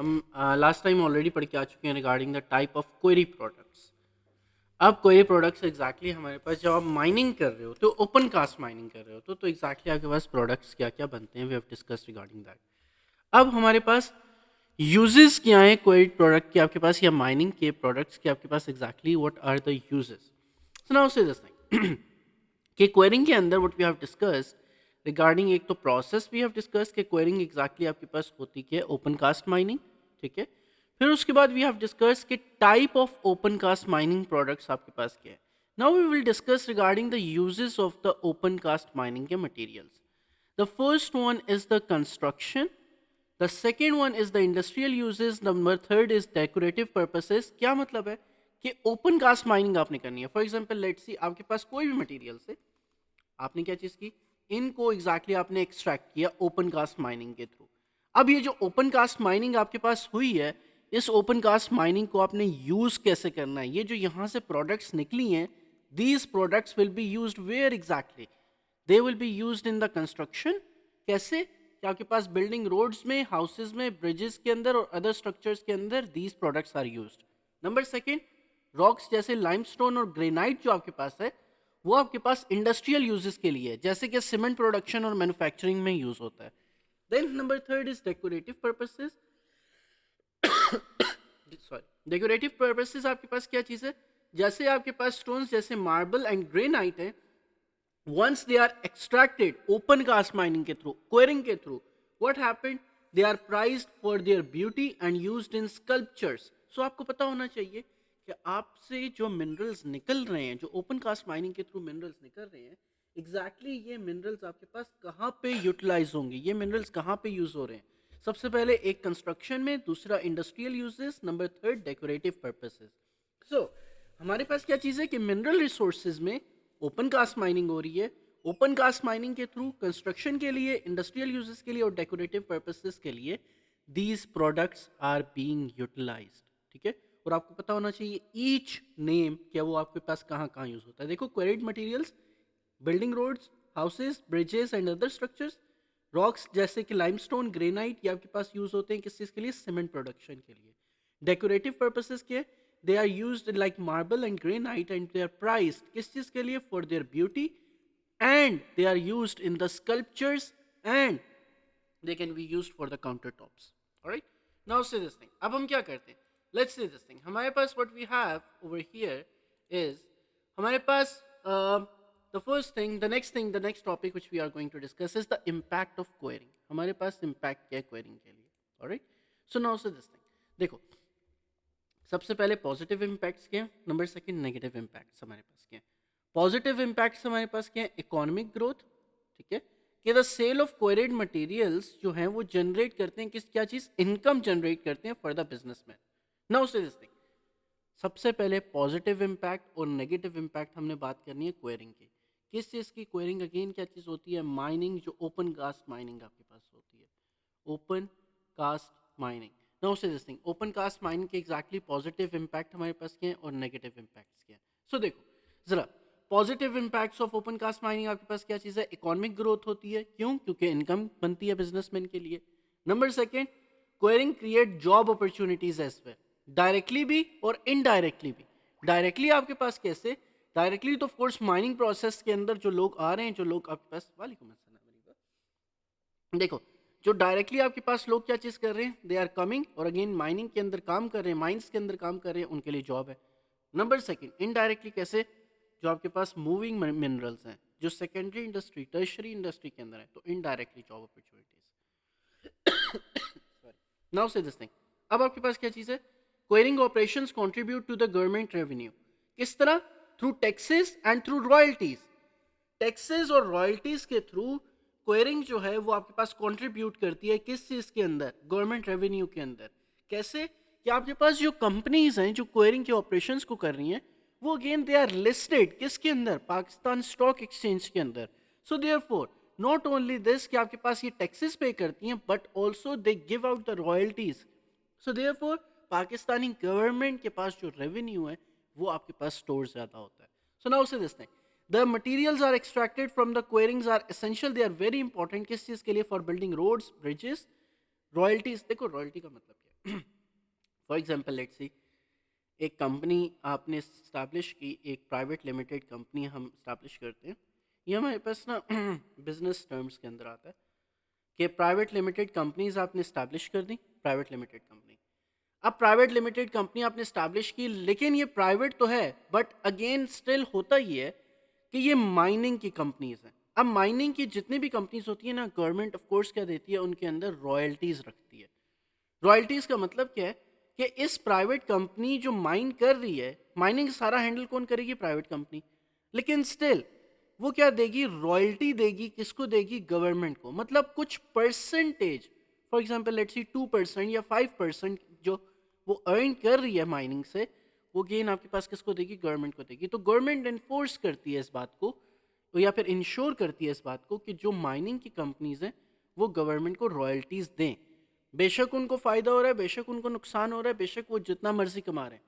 हम last time already पढ़ के आ चुके हैं regarding the type of query products. अब क्वेरी प्रोडक्ट्स एग्जैक्टली हमारे पास जब आप माइनिंग कर रहे हो तो ओपन कास्ट माइनिंग कर रहे हो तो एग्जैक्टली आपके पास प्रोडक्ट्स क्या क्या बनते हैं, we have discuss regarding that. अब हमारे पास यूजेस क्या हैं क्वेरी प्रोडक्ट के आपके पास, या माइनिंग के प्रोडक्ट्स के आपके पास, exactly what are the uses. So now से दिस थिंग कि क्वेरिंग के अंदर what we have discussed regarding, एक तो प्रोसेस वी हैव डिस्कस कि क्वेरिंग एग्जैक्टली आपके पास होती क्या है, ओपन कास्ट माइनिंग, ठीक है। फिर उसके बाद वी हैव डिस्कस कि type of open cast mining products आपके पास क्या है। Now we will discuss regarding the uses of the open cast mining के materials. The first one is the construction, the second one is the industrial uses, number third is decorative purposes. क्या मतलब है कि open cast mining आपने करनी है। For example let's सी, आपके पास कोई भी मटेरियल से आपने क्या चीज की, इनको एग्जैक्टली आपने एक्सट्रैक्ट किया ओपन कास्ट माइनिंग के थ्रू। अब ये जो ओपन कास्ट माइनिंग आपके पास हुई है, इस ओपन कास्ट माइनिंग को आपने यूज कैसे करना है। ये जो यहाँ से प्रोडक्ट्स निकली हैं, these products will be used where exactly, they will be used in the construction. कैसे कि आपके पास बिल्डिंग रोड्स में, हाउसेज में, ब्रिजेस के अंदर और अदर स्ट्रक्चर्स के अंदर these products are used. Number second, rocks जैसे लाइमस्टोन और ग्रेनाइट जो आपके पास है, वो आपके पास इंडस्ट्रियल यूजेस के लिए है, जैसे कि सीमेंट प्रोडक्शन और मैन्युफैक्चरिंग में यूज होता है। Then number third is decorative purposes. Sorry, decorative purposes आपके पास क्या चीज है, जैसे आपके पास स्टोन्स जैसे मार्बल एंड ग्रेनाइट है, once they are extracted open cast mining के थ्रू, क्वेरिंग के through, what happened, they are prized for their beauty and used in sculptures। so आपको पता होना चाहिए कि आपसे जो मिनरल्स निकल रहे हैं, जो ओपन कास्ट माइनिंग के थ्रू मिनरल्स निकल रहे हैं, एग्जैक्टली ये मिनरल्स आपके पास कहाँ पे यूटिलाइज होंगे, ये मिनरल्स कहाँ पे यूज हो रहे हैं। सबसे पहले एक कंस्ट्रक्शन में, दूसरा industrial uses, number third decorative purposes. So हमारे पास क्या चीज़ है कि मिनरल रिसोर्सेज में ओपन कास्ट माइनिंग हो रही है, ओपन कास्ट माइनिंग के थ्रू कंस्ट्रक्शन के लिए, इंडस्ट्रियल यूजेस के लिए और डेकोरेटिव पर्पसेस के लिए these products are being utilized, ठीक है। और आपको पता होना चाहिए ईच नेम क्या वो आपके पास कहाँ कहाँ यूज होता है। देखो, quarried materials, building roads, houses, bridges and other structures. Rocks जैसे कि लाइमस्टोन, ग्रेनाइट, ये आपके पास यूज होते हैं किस चीज़ के लिए, सीमेंट प्रोडक्शन के लिए। डेकोरेटिव पर्पसेस के, they are used like marble and granite and they are prized किस चीज के लिए, for their beauty, and they are used in the sculptures, and they can be used for the countertops। alright, now say this thing, अब हम क्या करते हैं, let's say this thing, हमारे पास what we have over here is, हमारे पास the first thing, the next thing, the next topic which we are going to discuss is the impact of querying। हमारे पास impact क्या है querying के लिए। alright, so now say this thing, देखो सबसे पहले positive impacts क्या हैं, नंबर सेकंड नेगेटिव इम्पैक्ट्स हमारे पास क्या हैं। पॉजिटिव इम्पैक्ट्स हमारे पास क्या है, इकोनॉमिक ग्रोथ, ठीक है, कि द सेल ऑफ क्वेरिड मटेरियल्स जो हैं वो जनरेट करते हैं किस, क्या चीज़, इनकम जनरेट करते हैं फॉर द बिजनेसमैन। नाउ से दिस थिंग, सबसे पहले पॉजिटिव इम्पैक्ट और नेगेटिव इम्पैक्ट हमने बात करनी है क्वेरिंग की। किस चीज़ की क्वेरिंग, अगेन क्या चीज़ होती है, माइनिंग, जो ओपन कास्ट माइनिंग आपके पास होती है, ओपन कास्ट माइनिंग। नाउ से this thing, open cast mining के एग्जैक्टली पॉजिटिव इम्पैक्ट हमारे पास क्या है और नेगेटिव इम्पैक्ट्स क्या है। सो देखो जरा, positive impacts of open cast mining आपके पास क्या चीज़ है, इकोनॉमिक ग्रोथ होती है, क्यों, क्योंकि इनकम बनती है बिजनेसमैन के लिए। Number second, quarrying create job opportunities as well, directly भी और इनडायरेक्टली भी। डायरेक्टली आपके पास कैसे, डायरेक्टली तो फोर्स माइनिंग प्रोसेस के अंदर जो लोग आ रहे हैं, जो लोग आपके पास, वालेकुम अस्सलाम, देखो जो डायरेक्टली आपके पास लोग क्या चीज़ कर रहे हैं, दे आर कमिंग और अगेन माइनिंग के अंदर काम कर रहे हैं, माइंस के अंदर काम कर रहे हैं, उनके लिए जॉब है। नंबर सेकंड, इनडायरेक्टली कैसे, जो आपके पास मूविंग मिनरल्स हैं, जो सेकेंडरी इंडस्ट्री, टर्शरी इंडस्ट्री के अंदर है, तो इनडायरेक्टली जॉब अपॉर्चुनिटीज। नाउ से दिस थिंग, अब आपके पास क्या चीज़ है, quarrying operations contribute to the government revenue, किस तरह, through taxes and through royalties. Taxes और रॉयल्टीज के थ्रू क्वेरिंग जो है वो आपके पास कंट्रीब्यूट करती है किस चीज़ के अंदर, गवर्नमेंट रेवेन्यू के अंदर। कैसे कि आपके पास जो कंपनीज हैं जो क्वेरिंग के ऑपरेशंस को कर रही हैं, वो अगेन दे आर लिस्टेड किसके अंदर, पाकिस्तान स्टॉक एक्सचेंज के अंदर। So therefore not only this कि आपके पास ये टैक्सेस पे करती हैं, but also they give out the royalties. So therefore Pakistani government के पास जो रेवेन्यू है वो आपके पास स्टोर ज़्यादा होता है। सो नाउ से this thing, the materials are extracted from the quarries are essential, they are very important किस चीज़ के लिए, for building roads, bridges, royalties। देखो रॉयल्टी का मतलब क्या है, फॉर एग्जांपल लेट्स सी, एक कंपनी आपने स्टैब्लिश की, एक प्राइवेट लिमिटेड कंपनी हम स्टैब्लिश करते हैं। ये हमारे पास ना बिजनेस टर्म्स के अंदर आता है कि प्राइवेट लिमिटेड कंपनीज आपने स्टैब्लिश कर दी, प्राइवेट लिमिटेड कंपनी। अब प्राइवेट लिमिटेड कंपनी आपने स्टैब्लिश की, लेकिन ये प्राइवेट तो है, बट अगेन स्टिल होता ही है कि ये माइनिंग की कंपनीज हैं। अब माइनिंग की जितनी भी कंपनीज होती है ना, गवर्नमेंट ऑफ कोर्स क्या देती है, उनके अंदर रॉयल्टीज रखती है। रॉयल्टीज का मतलब क्या है कि इस प्राइवेट कंपनी जो माइन कर रही है, माइनिंग सारा हैंडल कौन करेगी, प्राइवेट कंपनी, लेकिन स्टिल वो क्या देगी, रॉयल्टी देगी। किसको देगी, गवर्नमेंट को। मतलब कुछ percentage, for example let's see 2% या 5% जो वो अर्न कर रही है माइनिंग से, वो गेन आपके पास किसको देगी, गवर्नमेंट को देगी। तो गवर्नमेंट इन्फोर्स करती है इस बात को, तो या फिर इंश्योर करती है इस बात को कि जो माइनिंग की कंपनीज हैं वो गवर्नमेंट को रॉयल्टीज दें। बेशक उनको फ़ायदा हो रहा है, बेशक उनको नुकसान हो रहा है, बेशक वो जितना मर्जी कमा रहे हैं,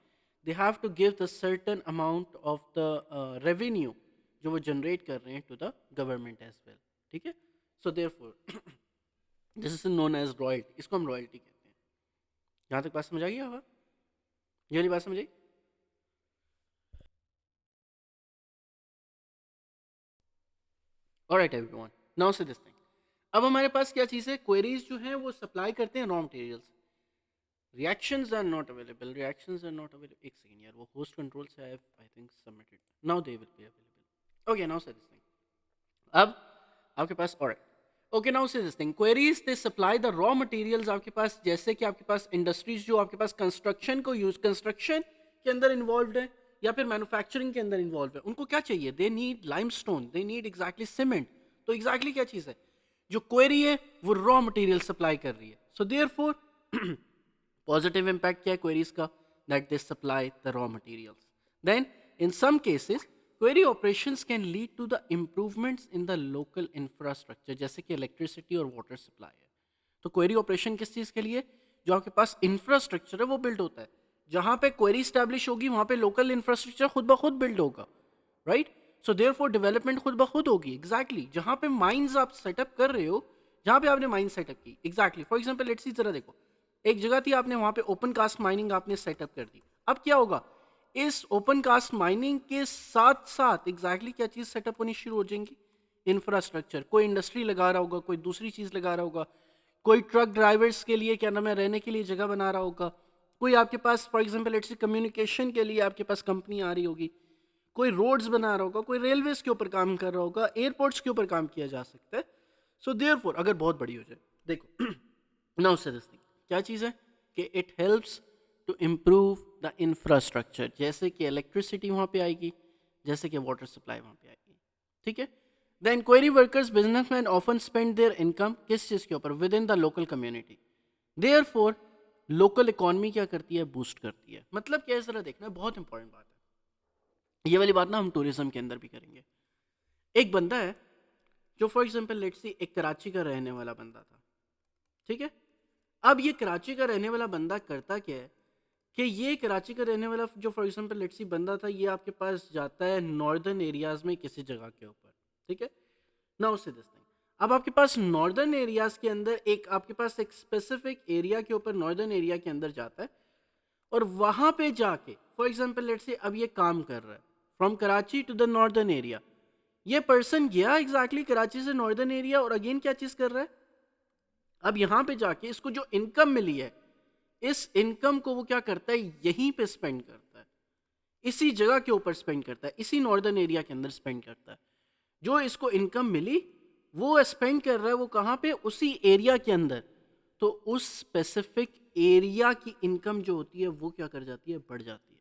they have to give the certain amount of the revenue जो वो जनरेट कर रहे हैं to the government as well. ठीक है, so therefore this is known as royalty, इसको हम रॉयल्टी कहते हैं। यहाँ तक बात समझ आ गई होगा, ये वाली बात समझ आई। ऑलराइट एवरीवन, नाउ से दिस थिंग। अब हमारे पास क्या चीज़ है, क्वेरीज जो हैं वो सप्लाई करते हैं raw materials. Reactions are not available, reactions are not available. एक सेकंड यार, वो होस्ट कंट्रोल से I think submitted, now they will be available. Okay, now से दिस थिंग। अब आपके पास और ओके, नाउ से this thing, quarries they supply the raw materials आपके पास। जैसे कि आपके पास इंडस्ट्रीज जो आपके पास कंस्ट्रक्शन के अंदर इन्वॉल्व है या फिर मैन्युफैक्चरिंग के अंदर इन्वॉल्व है, उनको क्या चाहिए, they need limestone, they need exactly cement. तो एग्जैक्टली क्या चीज़ है, जो क्वेरी है वो रॉ मटेरियल सप्लाई कर रही है। सो देयरफॉर पॉजिटिव इम्पैक्ट क्या है क्वेरीज का, that they supply the raw materials. Then in some cases quarry operations can lead to the improvements in the local infrastructure, जैसे कि इलेक्ट्रिसिटी और वाटर सप्लाई है। तो क्वेरी ऑपरेशन किस चीज़ के लिए, जो आपके पास इंफ्रास्ट्रक्चर है वो बिल्ड होता है। जहाँ पे क्वेरी स्टैब्लिश होगी वहाँ पे लोकल इंफ्रास्ट्रक्चर खुद ब खुद बिल्ड होगा, राइट। सो देयरफॉर डेवलपमेंट खुद ब खुद होगी। एग्जैक्टली जहाँ पे माइंस आप सेटअप कर रहे हो, जहाँ पे आपने माइन सेटअप की, एग्जैक्टली फॉर एग्जाम्पल लेट्स सी, जरा देखो, एक जगह थी, आपने वहाँ पे ओपन कास्ट माइनिंग आपने सेटअप कर दी। अब क्या होगा, इस ओपन कास्ट माइनिंग के साथ साथ एग्जैक्टली क्या चीज़ सेटअप होनी शुरू हो जाएंगी, इंफ्रास्ट्रक्चर। कोई इंडस्ट्री लगा रहा होगा, कोई दूसरी चीज़ लगा रहा होगा, कोई ट्रक ड्राइवर्स के लिए क्या नाम है रहने के लिए जगह बना रहा होगा, कोई आपके पास for example let's say communication के लिए आपके पास कंपनी आ रही होगी, कोई रोड्स बना रहा होगा, कोई रेलवेज के ऊपर काम कर रहा होगा, एयरपोर्ट्स के ऊपर काम किया जा सकता है। सो देयरफॉर अगर बहुत बड़ी हो जाए, देखो नाउ से दिस थिंग, क्या चीज़ है कि it helps to improve the infrastructure, जैसे कि इलेक्ट्रिसिटी वहाँ पे आएगी, जैसे कि वाटर सप्लाई वहाँ पे आएगी। ठीक है, the inquiry workers businessman often spend their income किस चीज़ के ऊपर, within the local community. Therefore local economy क्या करती है, बूस्ट करती है। मतलब क्या है, जरा देखना, बहुत इंपॉर्टेंट बात है ये वाली बात ना, हम टूरिज्म के अंदर भी करेंगे। एक बंदा है जो फॉर एग्जांपल लेट्स सी एक कराची का रहने वाला बंदा था, ठीक है। अब ये कराची का रहने वाला बंदा करता क्या है कि ये कराची का रहने वाला जो फॉर एग्जांपल लेट्स सी बंदा था, ये आपके पास जाता है नॉर्दर्न एरियाज में किसी जगह के ऊपर, ठीक है। नाउ से दिस थिंग, अब आपके पास नॉर्दर्न एरियाज के अंदर एक आपके पास एक स्पेसिफिक एरिया के ऊपर, नॉर्दर्न एरिया के अंदर जाता है और वहां पे जाके फॉर एग्जांपल लेट्स से अब ये काम कर रहा है from Karachi to the northern area. ये पर्सन गया एग्जैक्टली कराची से नॉर्दर्न एरिया और अगेन क्या चीज कर रहा है, अब यहां पे जाके इसको जो इनकम मिली है, इस इनकम को वो क्या करता है, यहीं पे स्पेंड करता है, इसी जगह के ऊपर स्पेंड करता है, इसी नॉर्दर्न एरिया के अंदर स्पेंड करता है। जो इसको इनकम मिली वो स्पेंड कर रहा है, वो कहाँ पे, उसी एरिया के अंदर। तो उस स्पेसिफिक एरिया की इनकम जो होती है वो क्या कर जाती है, बढ़ जाती है।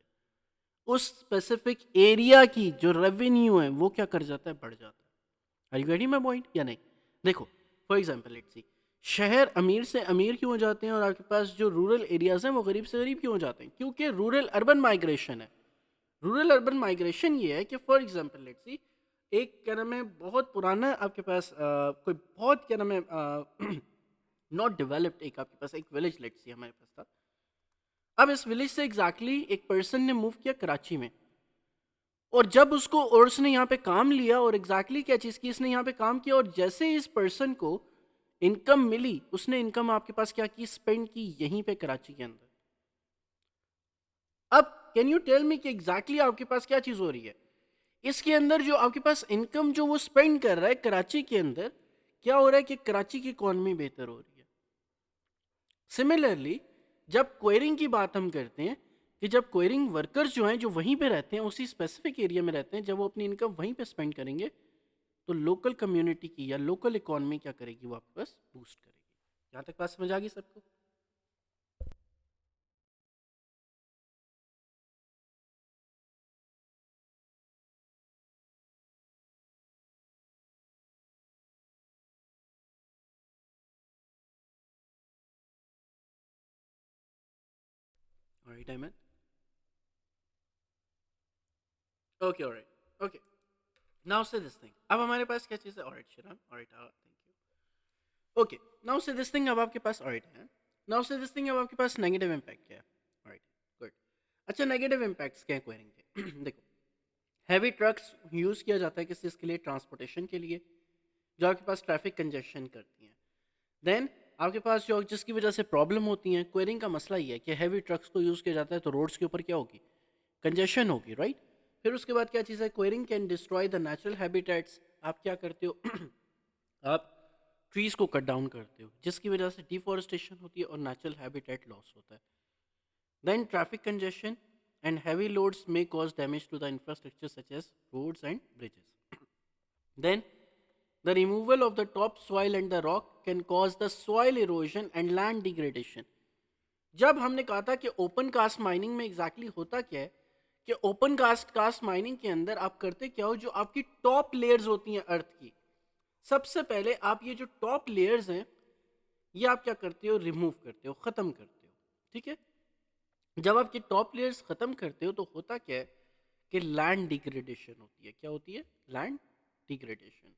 उस स्पेसिफिक एरिया की जो रेवेन्यू है वो क्या कर जाता है, बढ़ जाता है। Are you getting my point या नहीं। देखो फॉर एग्जांपल लेट्स सी, शहर अमीर से अमीर क्यों हो जाते हैं और आपके पास जो रूरल एरियाज हैं वो गरीब से गरीब क्यों हो जाते हैं, क्योंकि रूरल अर्बन माइग्रेशन है। रूरल अर्बन माइग्रेशन ये है कि फॉर एग्जांपल लेट्स सी, एक क्या नाम है बहुत पुराना आपके पास कोई बहुत क्या नाम है नॉट डेवलप्ड, एक आपके पास एक विलेज लेट्स सी हमारे पास था। अब इस विलेज से एग्जैक्टली एक पर्सन ने मूव किया कराची में, और जब उसको और उसने यहाँ पे काम लिया और एग्जैक्टली क्या चीज़ की, इसने यहाँ पे काम किया और जैसे इस पर्सन को इनकम मिली, उसने इनकम आपके पास क्या की, स्पेंड की यहीं पे कराची के अंदर। अब कैन यू टेल मी कि एग्जैक्टली आपके पास क्या चीज हो रही है इसके अंदर, जो आपके पास इनकम जो वो स्पेंड कर रहा है कराची के अंदर, क्या हो रहा है कि कराची की इकोनॉमी बेहतर हो रही है। सिमिलरली जब क्वेरिंग की बात हम करते हैं कि जब क्वेरिंग वर्कर्स जो हैं जो वहीं पे रहते हैं, उसी स्पेसिफिक एरिया में रहते हैं, जब वो अपनी इनकम वहीं पे स्पेंड करेंगे, तो लोकल कम्युनिटी की या लोकल इकोनॉमी क्या करेगी, वो आपके पास बूस्ट करेगी। यहाँ तक बात समझ आ गई सबको? Alright Ahmad, okay alright okay, now से दिस थिंग, अब हमारे पास क्या चीज़ है, alright Shiram, alright thank you, okay, now से दिस थिंग, अब आपके पास ऑलराइट है, नाउ से दिस थिंग, अब आपके पास नेगेटिव इम्पैक्ट क्या है, ऑलराइट गुड। अच्छा, नेगेटिव इम्पैक्ट्स क्या है क्वेरिंग के देखो, हैवी ट्रक्स यूज़ किया जाता है किस चीज़ के लिए, ट्रांसपोर्टेशन के लिए, जो आपके पास ट्रैफिक कंजेशन करती हैं। देन आपके पास जो जिसकी वजह से प्रॉब्लम होती है, क्वेरिंग का मसला ये है कि हैवी ट्रक्स को यूज़ किया जाता है तो रोड्स के ऊपर क्या होगी, कंजेशन होगी, राइट। फिर उसके बाद क्या चीज़ है, quarrying can destroy the natural habitats. आप क्या करते हो आप ट्रीज को कट डाउन करते हो, जिसकी वजह से डिफॉरेस्टेशन होती है और नेचुरल हैबिटेट लॉस होता है। Then traffic congestion and heavy loads may cause damage to the infrastructure such as roads and bridges. Then the removal of the topsoil and the rock can cause the soil erosion and land degradation. जब हमने कहा था कि open cast mining में exactly exactly होता क्या है कि ओपन कास्ट माइनिंग के अंदर आप करते क्या हो, जो आपकी टॉप लेयर्स होती हैं अर्थ की, सबसे पहले आप ये जो टॉप लेयर्स हैं ये आप क्या करते हो, रिमूव करते हो, ख़त्म करते हो, ठीक है। जब आप ये टॉप लेयर्स ख़त्म करते हो तो होता क्या है कि लैंड डिग्रेडेशन होती है, क्या होती है, लैंड डिग्रेडेशन,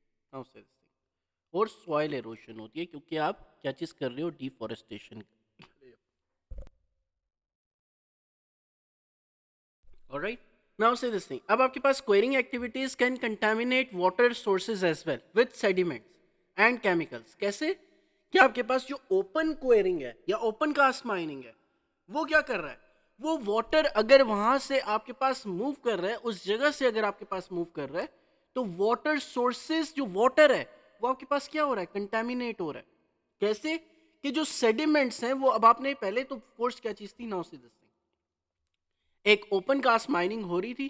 और सॉइल एरोशन होती है, क्योंकि आप क्या चीज़ कर रहे हो, डिफॉरेस्टेशन कर रहे हो। ऑलराइट, नाउ से दिस थिंग, अब आपके पास quarrying activities can contaminate water sources as well with sediments and chemicals. कैसे, कि आपके पास जो ओपन क्वेरिंग है या ओपन कास्ट माइनिंग है, वो क्या कर रहा है, वो वाटर अगर वहां से आपके पास मूव कर रहा है, उस जगह से अगर आपके पास मूव कर रहा है, तो वाटर सोर्सेज जो वाटर है वो आपके पास क्या हो रहा है, कंटेमिनेट हो रहा है। कैसे, कि जो सेडिमेंट्स हैं वो, अब आपने पहले तो फोर्स क्या चीज थी, नाउ से दिस थिंग, एक ओपन कास्ट माइनिंग हो रही थी,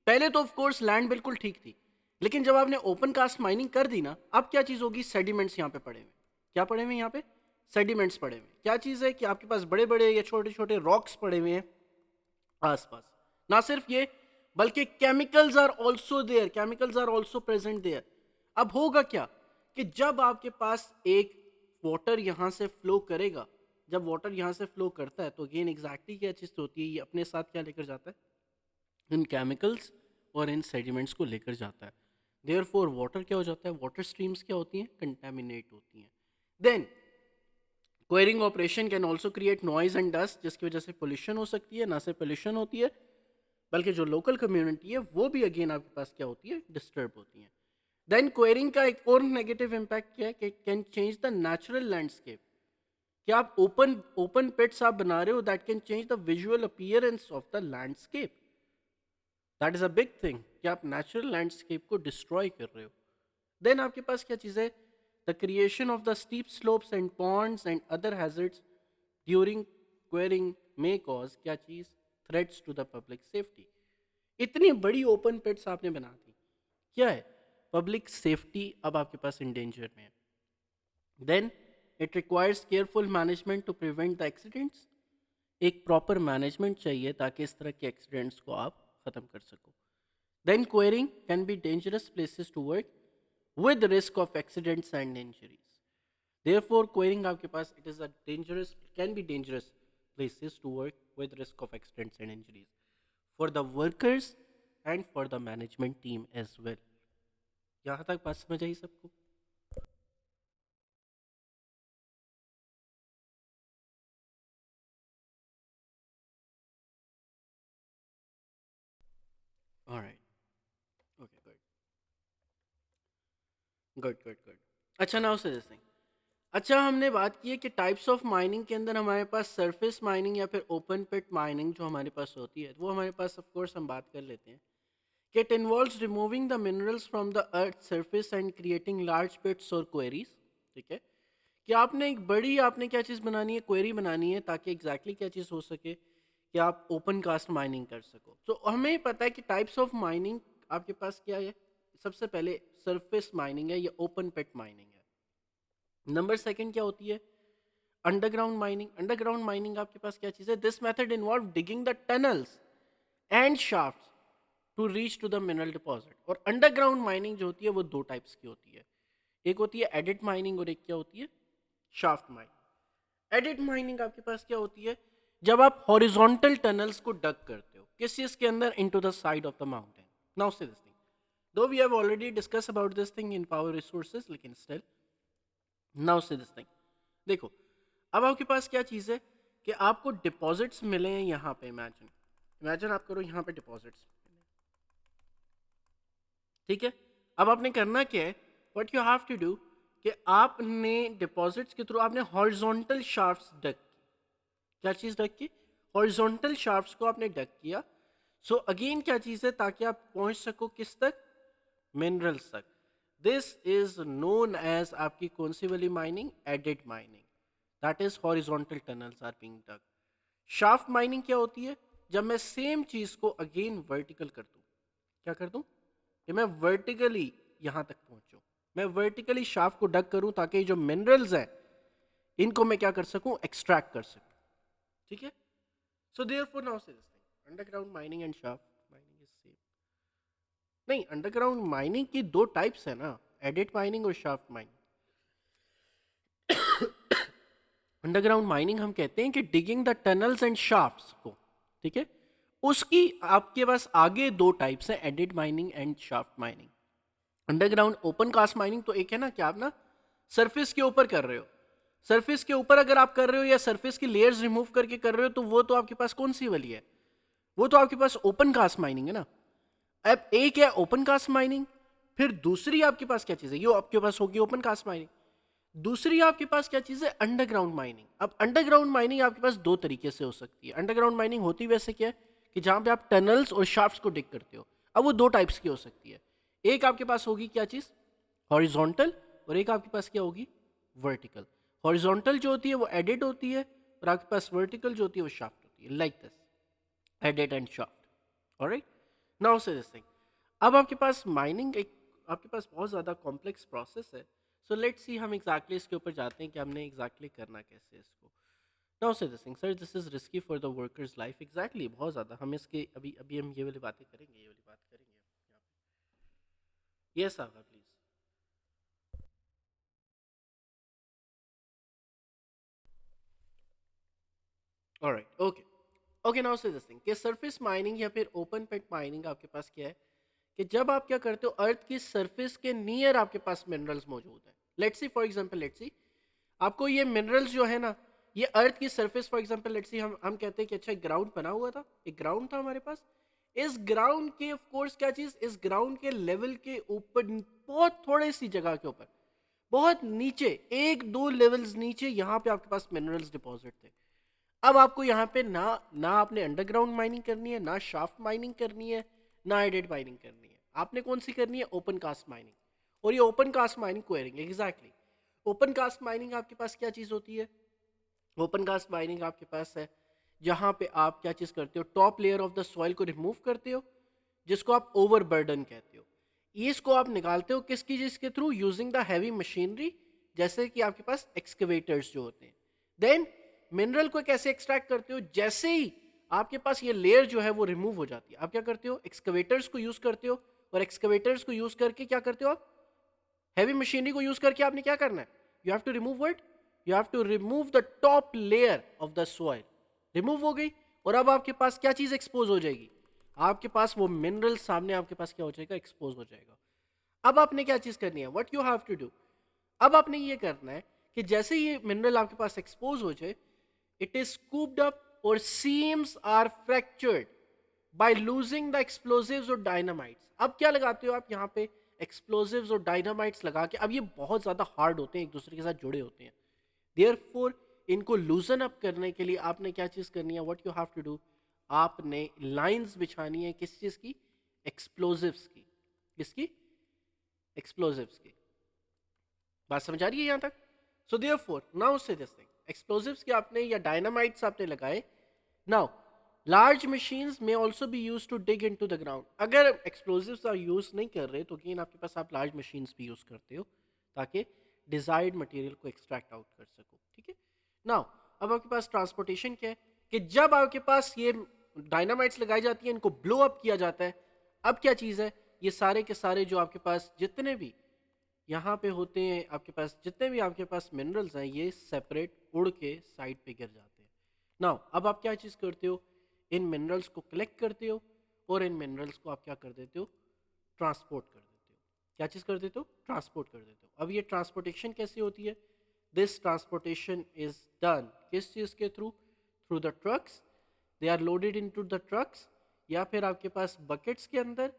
पहले तो ऑफ कोर्स लैंड बिल्कुल ठीक थी, लेकिन जब आपने ओपन कास्ट माइनिंग कर दी ना, अब क्या चीज़ होगी, सेडिमेंट्स यहाँ पे पड़े हुए, क्या पड़े हुए यहाँ पे, सेडिमेंट्स पड़े हुए, क्या चीज़ है कि आपके पास बड़े बड़े या छोटे छोटे रॉक्स पड़े हुए हैं आसपास। ना सिर्फ ये, बल्कि chemicals are also there, chemicals are also present there. अब होगा क्या कि जब आपके पास एक वाटर यहाँ से फ्लो करेगा, जब वाटर यहाँ से फ्लो करता है तो अगेन एग्जैक्टली क्या चीज़ होती है, ये अपने साथ क्या लेकर जाता है, इन केमिकल्स और इन सेडिमेंट्स को लेकर जाता है। देयर फोर वाटर क्या हो जाता है, वाटर स्ट्रीम्स क्या होती हैं, कंटेमिनेट होती हैं। Then quarrying operation can also create noise and dust, जिसकी वजह से पोल्यूशन हो सकती है, ना सिर्फ पोल्यूशन होती है बल्कि जो लोकल कम्युनिटी है वो भी अगेन आपके पास क्या होती है, डिस्टर्ब होती है। देन क्वेरिंग का एक और नेगेटिव इम्पैक्ट क्या है कि can change the natural landscape. क्या आप ओपन ओपन पिट्स आप बना रहे हो, that can change the visual appearance of the landscape, that is a big thing कि आप नेचुरल लैंडस्केप को डिस्ट्रॉय कर रहे हो। देन आपके पास क्या चीज़ है, the creation of the steep slopes and ponds and other hazards during quarrying may cause क्या चीज़, threats to the public safety. इतनी बड़ी ओपन पिट्स आपने बना दी, क्या है, पब्लिक सेफ्टी अब आपके पास इंडेंजर में है। Then it requires careful management to prevent the accidents. एक प्रॉपर मैनेजमेंट चाहिए ताकि इस तरह के एक्सीडेंट्स को आप ख़त्म कर सको। Then quarrying can be dangerous places to work with risk of accidents and injuries. Therefore quarrying आपके पास, it is a dangerous, can be dangerous places to work with risk of accidents and injuries for the workers and for the management team as well. यहाँ तक बात समझ आई सबको? Alright, okay good good good good. अच्छा now से this thing, अच्छा, हमने बात की है कि टाइप्स ऑफ माइनिंग के अंदर हमारे पास सरफेस माइनिंग या फिर ओपन पिट माइनिंग जो हमारे पास होती है, वो हमारे पास ऑफ कोर्स हम बात कर लेते हैं कि it involves removing the minerals from the earth surface and creating large pits और क्वेरीज। ठीक है, कि आपने एक बड़ी आपने क्या चीज़ बनानी है, क्वेरी बनानी है, ताकि एग्जैक्टली क्या चीज़ हो सके कि आप ओपन कास्ट माइनिंग कर सको। तो हमें पता है कि टाइप्स ऑफ माइनिंग आपके पास क्या है। सबसे पहले सरफेस माइनिंग है या ओपन पिट माइनिंग है। नंबर सेकंड क्या होती है, अंडरग्राउंड माइनिंग। अंडरग्राउंड माइनिंग आपके पास क्या चीज़ है, this method involve digging the tunnels and shafts to reach to the mineral deposit. और अंडरग्राउंड माइनिंग जो होती है वो दो टाइप्स की होती है, एक होती है एडिट माइनिंग और एक क्या होती है, शाफ्ट माइनिंग। एडिट माइनिंग आपके पास क्या होती है, जब आप हॉरिजॉन्टल टनल्स को डग करते हो किस चीज के अंदर, into the side of the mountain. Now से this thing, though we have already discuss about this thing in power resources, लेकिन स्टिल नाउ से दिस थिंग। देखो, अब आपके पास क्या चीज़ है कि आपको डिपॉजिट्स मिले हैं यहाँ पे। इमेजिन इमेजिन आप करो यहाँ पे डिपॉजिट्स। ठीक है, अब आपने करना क्या है, what you have to do, कि आपने डिपॉजिट्स के थ्रू आपने हॉरिजॉन्टल शाफ्ट्स डक की। क्या चीज़ डक की, हॉरिजॉन्टल शाफ्ट्स को आपने डक किया। सो अगेन क्या चीज़ है, ताकि आप पहुंच सको किस तक, मिनरल्स तक। दिस इज नोन एज आपकी कौन सी वाली mining, adit mining. That is horizontal tunnels are being dug. Shaft mining क्या होती है, जब मैं सेम चीज को अगेन वर्टिकल कर दूं। क्या कर दूं, कि मैं वर्टिकली यहां तक पहुंचूं। मैं वर्टिकली शाफ्ट को डग करूं ताकि जो मिनरल्स हैं इनको मैं क्या कर सकूं, एक्सट्रैक्ट कर सकूं। ठीक है, सो देयरफॉर नाउ से this thing, underground mining and shaft mining is same. नहीं, अंडरग्राउंड माइनिंग की दो टाइप्स है ना, एडिट माइनिंग और शाफ्ट माइनिंग। अंडरग्राउंड माइनिंग हम कहते हैं कि digging the tunnels and shafts को। ठीक है, उसकी आपके पास आगे दो टाइप्स हैं, adit mining and shaft mining. Underground open cast mining तो एक है ना, कि आप ना सरफेस के ऊपर कर रहे हो। सरफेस के ऊपर अगर आप कर रहे हो या सरफेस की लेयर्स रिमूव करके कर रहे हो, तो वो तो आपके पास कौन सी वाली है, वो तो आपके पास ओपन कास्ट माइनिंग है ना। अब एक है ओपन कास्ट माइनिंग, फिर दूसरी आपके पास क्या चीज़ है, ये आपके पास होगी ओपन कास्ट माइनिंग। दूसरी आपके पास क्या चीज़ है, अंडरग्राउंड माइनिंग। अब अंडरग्राउंड माइनिंग आपके पास दो तरीके से हो सकती है। अंडरग्राउंड माइनिंग होती वैसे क्या है, कि जहाँ पे आप टनल्स और शाफ्ट्स को डिग करते हो। अब वो दो टाइप्स की हो सकती है, एक आपके पास होगी क्या चीज़, हॉरिजॉन्टल, और एक आपके पास क्या होगी, वर्टिकल। हॉरिजॉन्टल जो होती है वो एडिट होती है, और आपके पास वर्टिकल जो होती है वो शाफ्ट होती है, like this, edit and shaft. Alright, now से दिस थिंग। अब आपके पास माइनिंग एक आपके पास बहुत ज़्यादा कॉम्प्लेक्स प्रोसेस है। सो लेट्स सी, हम एग्जैक्टली इसके ऊपर जाते हैं कि हमने एग्जैक्टली करना कैसे है इसको। नाउ से this thing, sir this is risky for the workers life. Exactly, बहुत ज़्यादा हम इसके अभी अभी हम ये वाली बातें करेंगे, ये वाली बात करेंगे यहाँ पे। Yes Agha please. Alright, okay. Okay, now से दिस थिंग, कि सरफेस माइनिंग या फिर ओपन पिट माइनिंग आपके पास क्या है, कि जब आप क्या करते हो, अर्थ की सरफेस के नियर आपके पास मिनरल्स मौजूद हैं। Let's see, for example let's see, आपको ये मिनरल्स जो है ना, ये अर्थ की surface, for example let's see, हम कहते हैं कि अच्छा एक ग्राउंड बना हुआ था, एक ग्राउंड था हमारे पास। इस ग्राउंड के ऑफ कोर्स क्या चीज, इस ग्राउंड के लेवल के ऊपर, बहुत थोड़ी सी जगह के ऊपर, बहुत नीचे, एक दो लेवल्स नीचे, यहाँ पे आपके पास मिनरल्स डिपॉजिट थे। अब आपको यहाँ पे ना ना आपने अंडरग्राउंड माइनिंग करनी है, ना शाफ्ट माइनिंग करनी है, ना एडेड माइनिंग करनी है। आपने कौन सी करनी है, ओपन कास्ट माइनिंग। और ये open cast mining quarrying, exactly. Open cast mining आपके पास क्या चीज़ होती है, ओपन कास्ट माइनिंग आपके पास है जहाँ पे आप क्या चीज़ करते हो, top layer of the soil को रिमूव करते हो, जिसको आप ओवरबर्डन कहते हो। इसको आप निकालते हो किसकी चीज़ के through, using the heavy machinery, जैसे कि आपके पास एक्सकेवेटर्स जो होते हैं। देन मिनरल को कैसे एक्सट्रैक्ट करते हो, जैसे ही आपके पास ये लेयर जो है वो रिमूव हो जाती है, आप क्या करते हो, एक्सकेवेटर्स को यूज करते हो। और एक्सकेवेटर्स को यूज करके क्या करते हो आप, हैवी मशीनरी को यूज करके आपने क्या करना है, you have to remove what, you have to remove the top layer of the soil. Remove हो गई, और अब आपके पास क्या चीज एक्सपोज हो जाएगी, आपके पास वो मिनरल सामने आपके पास क्या हो जाएगा, एक्सपोज हो जाएगा। अब आपने क्या चीज करनी है, what you have to do, अब आपने ये करना है कि जैसे ये मिनरल आपके पास एक्सपोज हो जाए, it is scooped up or seams are fractured by losing the explosives और dynamites। अब क्या लगाते हो आप यहाँ पे, एक्सप्लोसिव्स और डायनामाइट्स लगा के। अब ये बहुत ज़्यादा हार्ड होते हैं, एक दूसरे के साथ जुड़े होते हैं, देयरफॉर इनको लूजन अप करने के लिए आपने क्या चीज़ करनी है, what you have to do, आपने लाइंस बिछानी है किस चीज़ की, एक्सप्लोजिव्स की। किसकी? एक्सप्लोजिव्स की। बात समझ आ रही है यहाँ तक? सो देयरफॉर नाउ से दिस थिंग, एक्सप्लोजिव्स के आपने या डायनामाइट्स आपने लगाए। Now large machines may also be use to dig into the ground. अगर एक्सप्लोजिव्स आप यूज नहीं कर रहे तो अगेन आपके पास आप लार्ज मशीन्स भी यूज करते हो ताकि डिजायर्ड मटेरियल को एक्सट्रैक्ट आउट कर सको। ठीक है, नाउ अब आपके पास ट्रांसपोर्टेशन क्या है कि जब आपके पास ये डायनामाइट्स लगाई जाती है, इनको ब्लो अप किया जाता है, अब क्या चीज़ है, ये सारे के सारे जो आपके पास जितने भी यहाँ पे होते हैं, आपके पास जितने भी आपके पास मिनरल्स हैं, ये सेपरेट उड़ के साइड पे गिर जाते हैं। नाउ अब आप क्या चीज़ करते हो, इन मिनरल्स को कलेक्ट करते हो और इन मिनरल्स को आप क्या कर देते हो, ट्रांसपोर्ट कर देते हो। क्या चीज़ कर देते हो, ट्रांसपोर्ट कर देते हो। अब ये ट्रांसपोर्टेशन कैसे होती है, दिस ट्रांसपोर्टेशन इज डन किस चीज़ के through, through the trucks, they are loaded into the trucks, या फिर आपके पास बकेट्स के अंदर,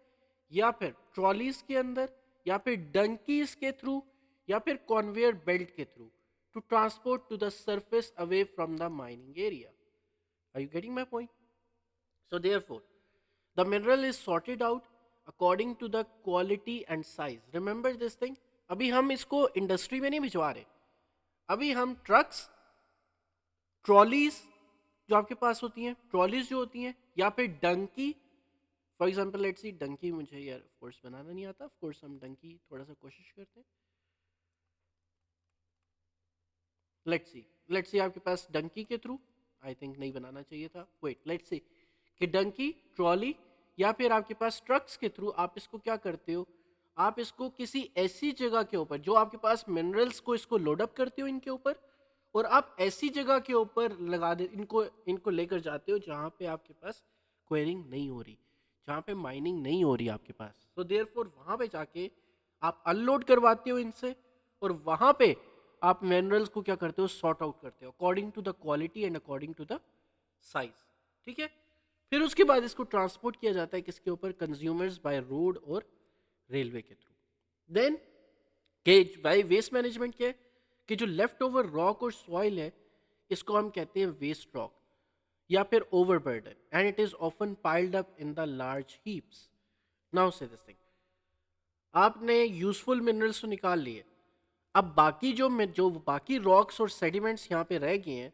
या फिर ट्रॉलीज के अंदर, या फिर डंकीज के थ्रू, या फिर कॉन्वेयर बेल्ट के through, to transport to the surface away from the mining area. Are you getting my point? So therefore, the mineral is sorted out according to the quality and size. Remember this thing. अभी हम इसको industry में नहीं भिजवा रहे, अभी हम trucks, trolleys जो आपके पास होती हैं, ट्रॉलीज जो होती हैं, या फिर donkey, for example let's see, donkey मुझे यार ऑफ कोर्स बनाना नहीं आता, ऑफ कोर्स हम डंकी थोड़ा सा कोशिश करते हैं। लेट्स सी आपके पास डंकी के थ्रू, आई थिंक नहीं बनाना चाहिए था, वेट लेट्स सी कि डंकी, ट्रॉली, या फिर आपके पास ट्रक्स के थ्रू आप इसको क्या करते हो, आप इसको किसी ऐसी जगह के ऊपर जो आपके पास मिनरल्स को इसको लोड अप करते हो इनके ऊपर, और आप ऐसी जगह के ऊपर लगा दे इनको इनको लेकर जाते हो जहाँ पे आपके पास क्वेरिंग नहीं हो रही, जहाँ पे माइनिंग नहीं हो रही आपके पास। तो देयरफॉर वहाँ पे जाके आप अनलोड करवाते हो इनसे, और वहाँ पे आप मिनरल्स को क्या करते हो, सॉर्ट आउट करते हो according to the quality and according to the size. ठीक है, फिर उसके बाद इसको ट्रांसपोर्ट किया जाता है किसके ऊपर, कंज्यूमर्स बाय रोड और रेलवे के थ्रू। देन के बाय वेस्ट मैनेजमेंट क्या है कि जो लेफ्ट ओवर रॉक और सॉइल है, इसको हम कहते हैं वेस्ट रॉक या फिर overburden, and it is often piled up in the large heaps. Now से दिस थिंग, आपने यूजफुल मिनरल्स तो निकाल लिए, अब बाकी जो बाकी रॉक्स और सेडिमेंट्स यहाँ पे रह गए हैं,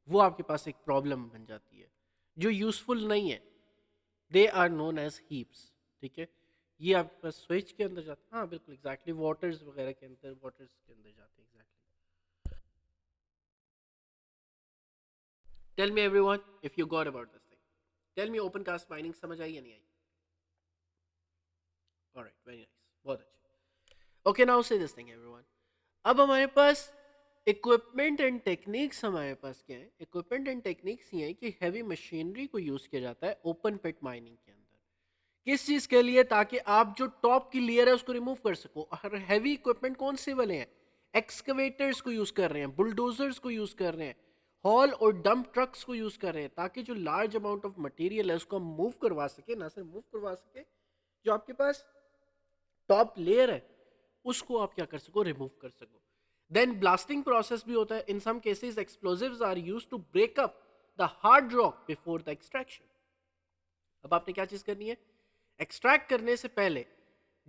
वो आपके पास एक प्रॉब्लम बन जाती है, जो यूजफुल नहीं है, they are known as heaps. ठीक है, ये आपके पास स्विच के अंदर जाते हैं, हाँ बिल्कुल एग्जैक्टली, वाटर्स वगैरह के अंदर, वाटर्स के अंदर जाते हैं exactly. Tell me everyone if you got about this thing, tell me open cast mining समझ आई या नहीं आई? ऑलराइट, वेरी नाइस, बहुत अच्छे। ओके, नाउ से दिस थिंग एवरीवन, अब हमारे पास इक्विपमेंट एंड टेक्निक्स, हमारे पास क्या है, इक्विपमेंट एंड टेक्निक्स ये हैं कि हैवी मशीनरी को यूज़ किया जाता है ओपन पिट माइनिंग के अंदर, किस चीज़ के लिए, ताकि आप जो टॉप की लेयर है उसको रिमूव कर सको। और हैवी इक्विपमेंट कौन से वाले हैं, एक्सकवेटर्स को यूज़ कर रहे हैं, बुलडोजर्स को यूज़ कर रहे हैं, हॉल और डंप ट्रक्स को यूज़ कर रहे हैं, ताकि जो लार्ज अमाउंट ऑफ मटेरियल है उसको हम मूव करवा सके, ना सिर्फ मूव करवा सके, जो आपके पास टॉप लेयर है उसको आप क्या कर सको, रिमूव कर सको। देन ब्लास्टिंग प्रोसेस भी होता है, in some cases explosives are used to break up the hard rock before the extraction. अब आपने क्या चीज करनी है, एक्सट्रैक्ट करने से पहले,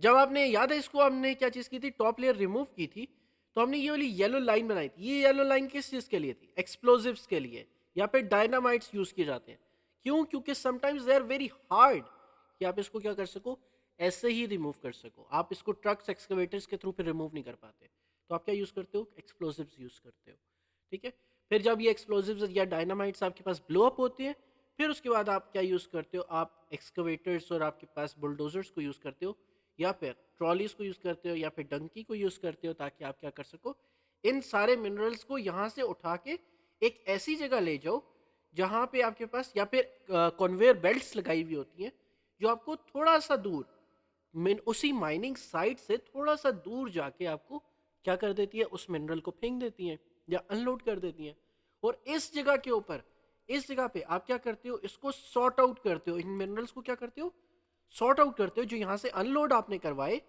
जब आपने याद है इसको हमने क्या चीज की थी, टॉप लेयर रिमूव की थी, तो हमने ये वाली येलो लाइन बनाई थी, ये येलो लाइन किस चीज के लिए थी, एक्सप्लोजिव्स के लिए, या फिर डायनामाइट्स यूज किए जाते हैं। क्यों? क्योंकि sometimes they are very hard कि आप इसको क्या कर सको, ऐसे ही रिमूव कर सको, आप इसको ट्रक्स एक्सकवेटर्स के थ्रू पे रिमूव नहीं कर पाते, तो आप क्या यूज़ करते हो, एक्सप्लोजिव्स यूज़ करते हो। ठीक है, फिर जब ये एक्सप्लोजिव्स या डायनामाइट्स आपके पास ब्लो अप होते हैं, फिर उसके बाद आप क्या यूज़ करते हो, आप एक्सकवेटर्स और आपके पास बुलडोजर्स को यूज़ करते हो, या फिर ट्रॉलीज को यूज़ करते हो, या फिर डंकी को यूज़ करते हो, ताकि आप क्या कर सको, इन सारे मिनरल्स को यहाँ से उठा के एक ऐसी जगह ले जाओ जहाँ पे आपके पास, या फिर कन्वेयर बेल्ट्स लगाई हुई होती हैं जो आपको थोड़ा सा दूर उसी माइनिंग साइट से थोड़ा सा दूर जाके आपको क्या कर देती है, उस मिनरल को फेंक देती हैं या अनलोड कर देती हैं। और इस जगह के ऊपर, इस जगह पे आप क्या करते हो, इसको सॉर्ट आउट करते हो, इन मिनरल्स को क्या करते हो, सॉर्ट आउट करते हो, जो यहाँ से अनलोड आपने करवाए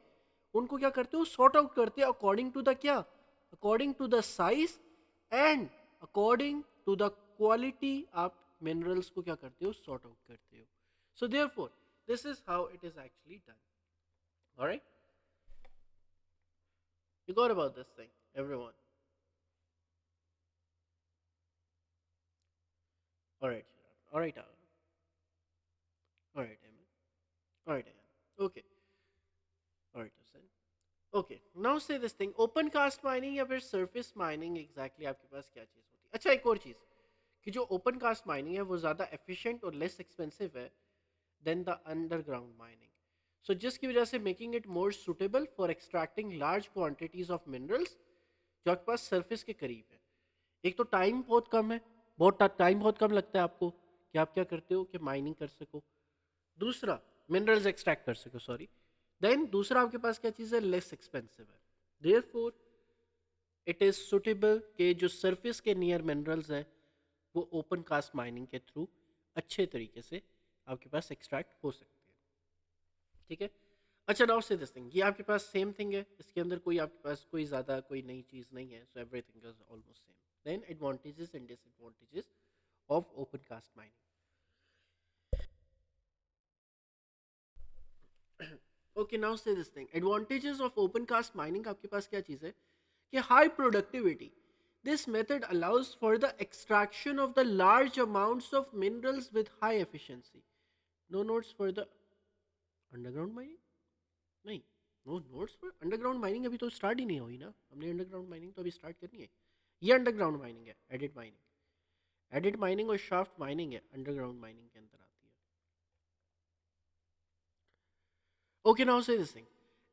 उनको क्या करते हो, सॉर्ट आउट करते हो अकॉर्डिंग टू द क्या, according to the size and according to the quality आप मिनरल्स को क्या करते हो, सॉर्ट आउट करते हो. So therefore this is how it is actually done. Alright, you got about this thing, everyone. All right, all right, all right, Amen. All right, Amen. Okay, all right, Hussein. Okay, now say this thing, open cast mining या फिर surface mining exactly आपके पास क्या चीज़ होती है. अच्छा, एक और चीज़ कि जो open cast mining है वो ज़्यादा efficient और less expensive है than the underground mining. So जिसकी वजह से making it more suitable for extracting large quantities of minerals जो आपके पास surface के करीब है. एक तो टाइम बहुत कम है, बहुत टाइम बहुत कम लगता है आपको कि आप क्या करते हो कि माइनिंग कर सको. दूसरा, मिनरल्स एक्सट्रैक्ट कर सको, सॉरी. देन दूसरा आपके पास क्या चीज़ है, लेस एक्सपेंसिव है. देयरफॉर इट इज़ सुटेबल कि जो सरफेस के नियर मिनरल्स हैं वो ओपन कास्ट माइनिंग के थ्रू अच्छे तरीके से आपके पास एक्सट्रैक्ट हो सकते हैं. ठीक है. अच्छा, नाउ से दिस थिंग, ये आपके पास सेम थिंग है, इसके अंदर कोई आपके पास कोई ज़्यादा कोई नई चीज़ नहीं है. So everything is almost same. Then advantages and disadvantages of open cast mining. Okay, now से this thing, advantages of open cast mining आपके पास क्या चीज़ है कि high productivity. This method allows for the extraction of the large amounts of minerals with high efficiency. No notes for the underground mining. नहीं, no notes for underground mining अभी तो start ही नहीं हुई ना, हमने अंडरग्राउंड माइनिंग तो अभी start करनी है. ये अंडरग्राउंड माइनिंग है, एडिट माइनिंग. एडिट माइनिंग और शाफ्ट माइनिंग है अंडरग्राउंड माइनिंग के अंदर आती है. ओके, नाउ से this thing,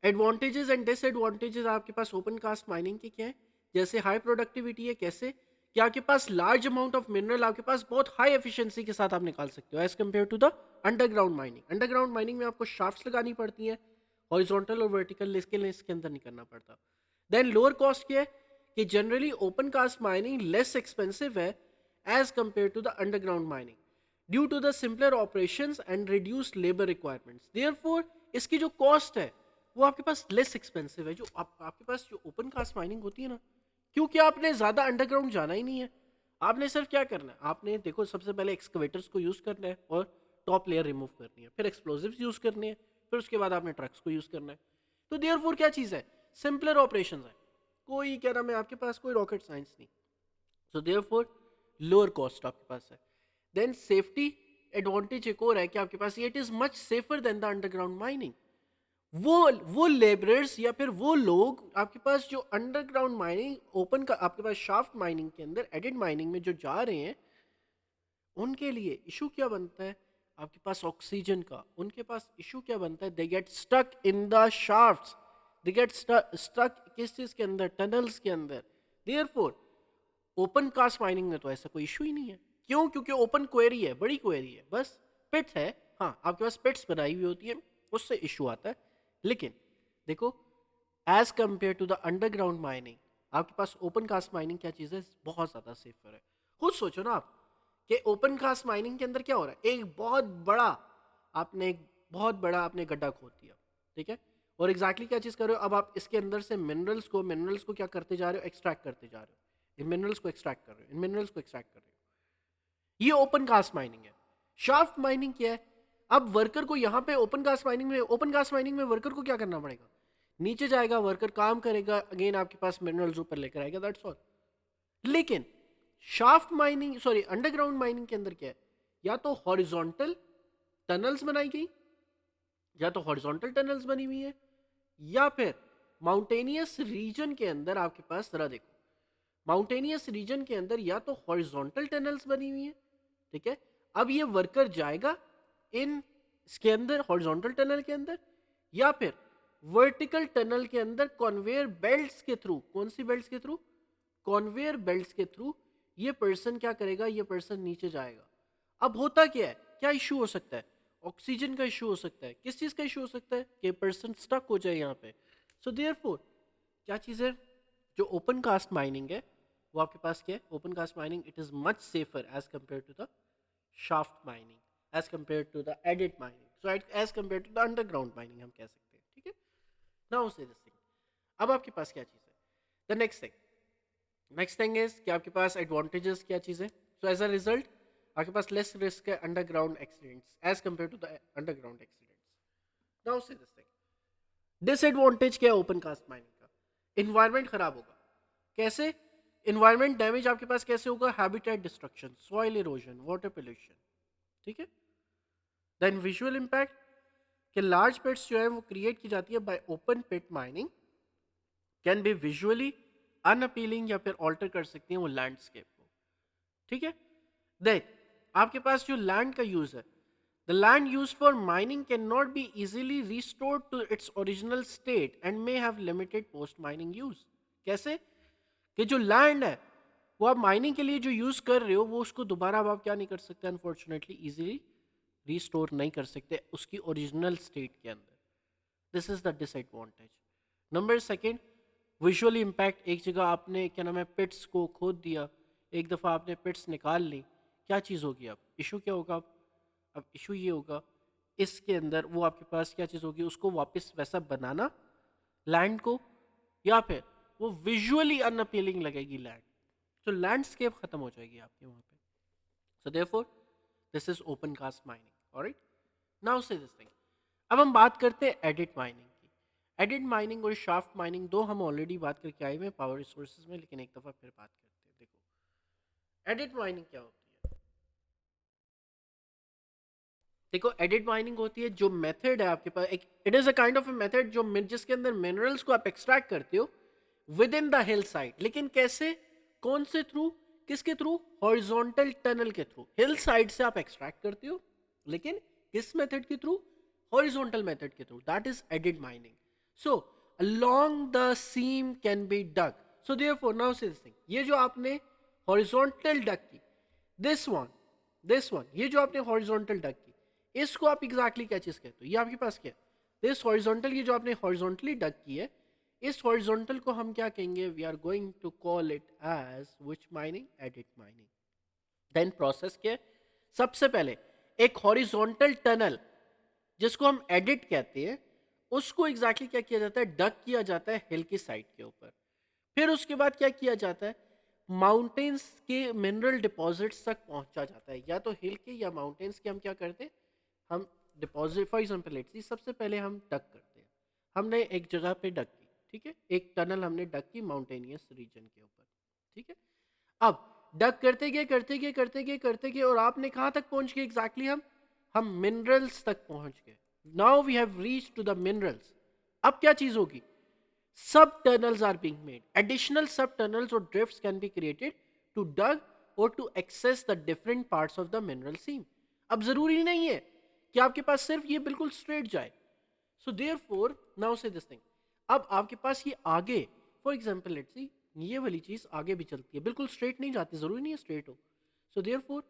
advantages and disadvantages आपके पास ओपन कास्ट माइनिंग के क्या है. जैसे हाई प्रोडक्टिविटी है, कैसे कि आपके पास लार्ज अमाउंट ऑफ मिनरल आपके पास बहुत हाई एफिशिएंसी के साथ आप निकाल सकते हो as compare to the underground mining. Underground mining में आपको शाफ्ट्स लगानी पड़ती हैं, हॉरिजॉन्टल और वर्टिकल, इसके लिए इसके अंदर नहीं करना पड़ता. देन लोअर कॉस्ट क्या है कि generally open cast mining less expensive है as compare to the underground mining due to the simpler operations and reduce labour requirements. Therefore इसकी जो कॉस्ट है वो आपके पास लेस एक्सपेंसिव है. जो आपके पास जो ओपन कास्ट माइनिंग होती है ना, क्योंकि आपने ज़्यादा अंडरग्राउंड जाना ही नहीं है. आपने सिर्फ क्या करना है, आपने देखो सबसे पहले एक्सकवेटर्स को यूज़ करना है और टॉप लेयर रिमूव करनी है, फिर एक्सप्लोजिव्स यूज़ करने हैं, फिर उसके बाद आपने ट्रक्स को यूज़ करना है. तो देयरफॉर क्या चीज़ है, सिंपलर ऑपरेशन है. कोई क्या नाम है आपके पास, कोई रॉकेट साइंस नहीं. सो देयरफॉर लोअर कॉस्ट आपके पास है. देन सेफ्टी एडवांटेज एक और है कि आपके पास it is much safer than the underground mining. वो लेबरर्स या फिर वो लोग आपके पास जो अंडरग्राउंड माइनिंग ओपन का आपके पास शाफ्ट माइनिंग के अंदर एडिड माइनिंग में जो जा रहे हैं, उनके लिए इशू क्या बनता है आपके पास ऑक्सीजन का. उनके पास इशू क्या बनता है, they get stuck in the shafts, they get stuck किस चीज़ के अंदर, टनल्स के अंदर. देयरफॉर ओपन कास्ट माइनिंग में तो ऐसा कोई इशू ही नहीं है. क्यों? क्योंकि ओपन क्वेरी है, बड़ी क्वेरी है, बस पिट है. हाँ, आपके पास पिट्स बनाई हुई होती है, उससे इशू आता है. लेकिन देखो, as compare to the underground mining आपके पास ओपन कास्ट माइनिंग क्या चीज़ है, बहुत ज़्यादा सेफर है. खुद सोचो ना आप कि ओपन कास्ट माइनिंग के अंदर क्या हो रहा है, एक बहुत बड़ा आपने गड्ढा खोद दिया. ठीक है, और एग्जैक्टली क्या चीज़ कर रहे हो, अब आप इसके अंदर से मिनरल्स को क्या करते जा रहे हो, एक्सट्रैक्ट करते जा रहे हो. इन मिनरल्स को एक्सट्रैक्ट कर रहे हो, इन मिनरल्स को एक्सट्रैक्ट कर रहे हो. ये ओपन कास्ट माइनिंग है. शाफ्ट माइनिंग क्या है, अब वर्कर को यहाँ पे ओपन कास्ट माइनिंग में वर्कर को क्या करना पड़ेगा, नीचे जाएगा वर्कर, काम करेगा, अगेन आपके पास मिनरल्स ऊपर लेकर आएगा, दैट्स ऑल. लेकिन shaft mining sorry underground mining के अंदर क्या है, या तो हॉरिजॉन्टल टनल्स बनाई गई, या तो हॉरिजॉन्टल टनल्स बनी हुई है, या फिर माउंटेनियस रीजन के अंदर आपके पास, जरा देखो, माउंटेनियस रीजन के अंदर या तो हॉरिजॉन्टल टनल्स बनी हुई है. ठीक है, अब ये वर्कर जाएगा इन इसके अंदर हॉरिजॉन्टल टनल के अंदर, या फिर वर्टिकल टनल के अंदर कन्वेयर बेल्ट्स के थ्रू. कौन सी बेल्ट्स के थ्रू, कन्वेयर बेल्ट्स के थ्रू ये पर्सन क्या करेगा, ये पर्सन नीचे जाएगा. अब होता क्या है, क्या इशू हो सकता है, ऑक्सीजन का इशू हो सकता है, किस चीज़ का इशू हो सकता है कि पर्सन स्टक हो जाए यहाँ पे. सो देयरफॉर क्या चीज़ है, जो ओपन कास्ट माइनिंग है वो आपके पास क्या है, open cast mining it is much safer as compare to the shaft mining, as compare to the adit mining, so as compare to the underground mining हम कह सकते हैं. ठीक है, नाउ से दिस थिंग, अब आपके पास क्या चीज़ है, the next thing, next thing is कि आपके पास एडवांटेजेस क्या चीज़ है. सो एज अ रिजल्ट आपके पास लेस रिस्क है underground accidents as compare to the underground accidents. Now से दिस थिंग, डिसएडवांटेज क्या है ओपन कास्ट माइनिंग का. इन्वायरमेंट खराब होगा. कैसे? इन्वायरमेंट डैमेज आपके पास कैसे होगा? Habitat destruction, soil erosion, water pollution. ठीक है. देन विजुअल इम्पैक्ट, कि लार्ज पिट्स जो है वो क्रिएट की जाती है by open pit mining, can be visually unappealing या फिर ऑल्टर कर सकती हैं वो लैंडस्केप को. ठीक है. देन आपके पास जो लैंड का यूज है, the land use for mining can not be easily restored to its original state and may have limited post mining use. कैसे? कि जो लैंड है वो आप माइनिंग के लिए जो यूज कर रहे हो वो उसको दोबारा अब आप क्या नहीं कर सकते, अनफॉर्चुनेटली इजीली रिस्टोर नहीं कर सकते उसकी ओरिजिनल स्टेट के अंदर. This is the disadvantage. Number second, visual impact. एक जगह आपने क्या नाम है पिट्स को खोद दिया, एक दफ़ा आपने पिट्स निकाल ली, क्या चीज़ होगी? अब इशू क्या होगा? अब इशू ये होगा इसके अंदर वो आपके पास क्या चीज़ होगी, उसको वापस वैसा बनाना लैंड को, या फिर वो विजुअली अनअपीलिंग लगेगी लैंड, तो लैंडस्केप खत्म हो जाएगी आपके वहाँ पे. So therefore this is open cast mining. Alright, now से दिस थिंग. अब हम बात करते हैं एडिट माइनिंग की. एडिट माइनिंग और शाफ्ट माइनिंग दो हम ऑलरेडी बात करके आए हुए हैं पावर रिसोर्सेज में, लेकिन एक दफ़ा फिर बात करते हैं. देखो एडिट माइनिंग क्या होती है. देखो एडिट माइनिंग होती है जो मेथड है आपके पास, एक it is a kind of a method जो जिसके अंदर मिनरल्स को आप एक्सट्रैक्ट करते हो with in the hill side. लेकिन कैसे? कौन से थ्रू? किसके थ्रू? हॉरिजॉन्टल टनल के थ्रू. हिल साइड से आप एक्सट्रैक्ट करते हो, लेकिन किस मेथड के थ्रू? हॉरिजॉन्टल मेथड के through. That is edit mining. So along the seam can be dug. So therefore now say this thing, ये जो आपने हॉरिजॉन्टल डग की, दिस वन ये जो आपने हॉरिजॉन्टल डग की, इसको आप एग्जैक्टली exactly क्या चीज कहते हो? ये आपके पास क्या है? दिस हॉरिजॉन्टल, ये जो आपने हॉरिजॉन्टली डग की है, इस हॉरिजॉन्टल को हम क्या कहेंगे? We are going to call it as which mining? Adit mining. Then process क्या है? सबसे पहले एक हॉरिजॉन्टल टनल जिसको हम एडिट कहते हैं, उसको एग्जैक्टली क्या किया जाता है? डग किया जाता है हिल की साइड के ऊपर. फिर उसके बाद क्या किया जाता है? माउंटेन्स के मिनरल डिपॉजिट्स तक पहुंचा जाता है, या तो हिल के या माउंटेन्स के. हम क्या करते हैं? हम डिपॉजिट, फॉर एग्जाम्पल लेट्स सी, सबसे पहले हम डग करते हैं. हमने एक जगह पे डग की, ठीक है, एक टनल हमने डग की माउंटेनियस रीजन के ऊपर. ठीक है. अब डग करते गए करते गए करते गए करते गए और आपने कहाँ तक पहुंच गए एग्जैक्टली? हम मिनरल्स तक पहुंच गए. Now we have reach to the minerals. अब क्या चीज होगी? Sub tunnels are being made. Additional sub tunnels or drifts can be created to dug or to access the different parts of the mineral seam. अब जरूरी नहीं है कि आपके पास सिर्फ ये बिल्कुल स्ट्रेट जाए. सो देयरफॉर नाउ से दिस थिंग, अब आपके पास ये आगे, फॉर एग्जांपल लेट्स सी, ये वाली चीज आगे भी चलती है, बिल्कुल स्ट्रेट नहीं जाती, जरूरी नहीं है स्ट्रेट हो. सो देयरफॉर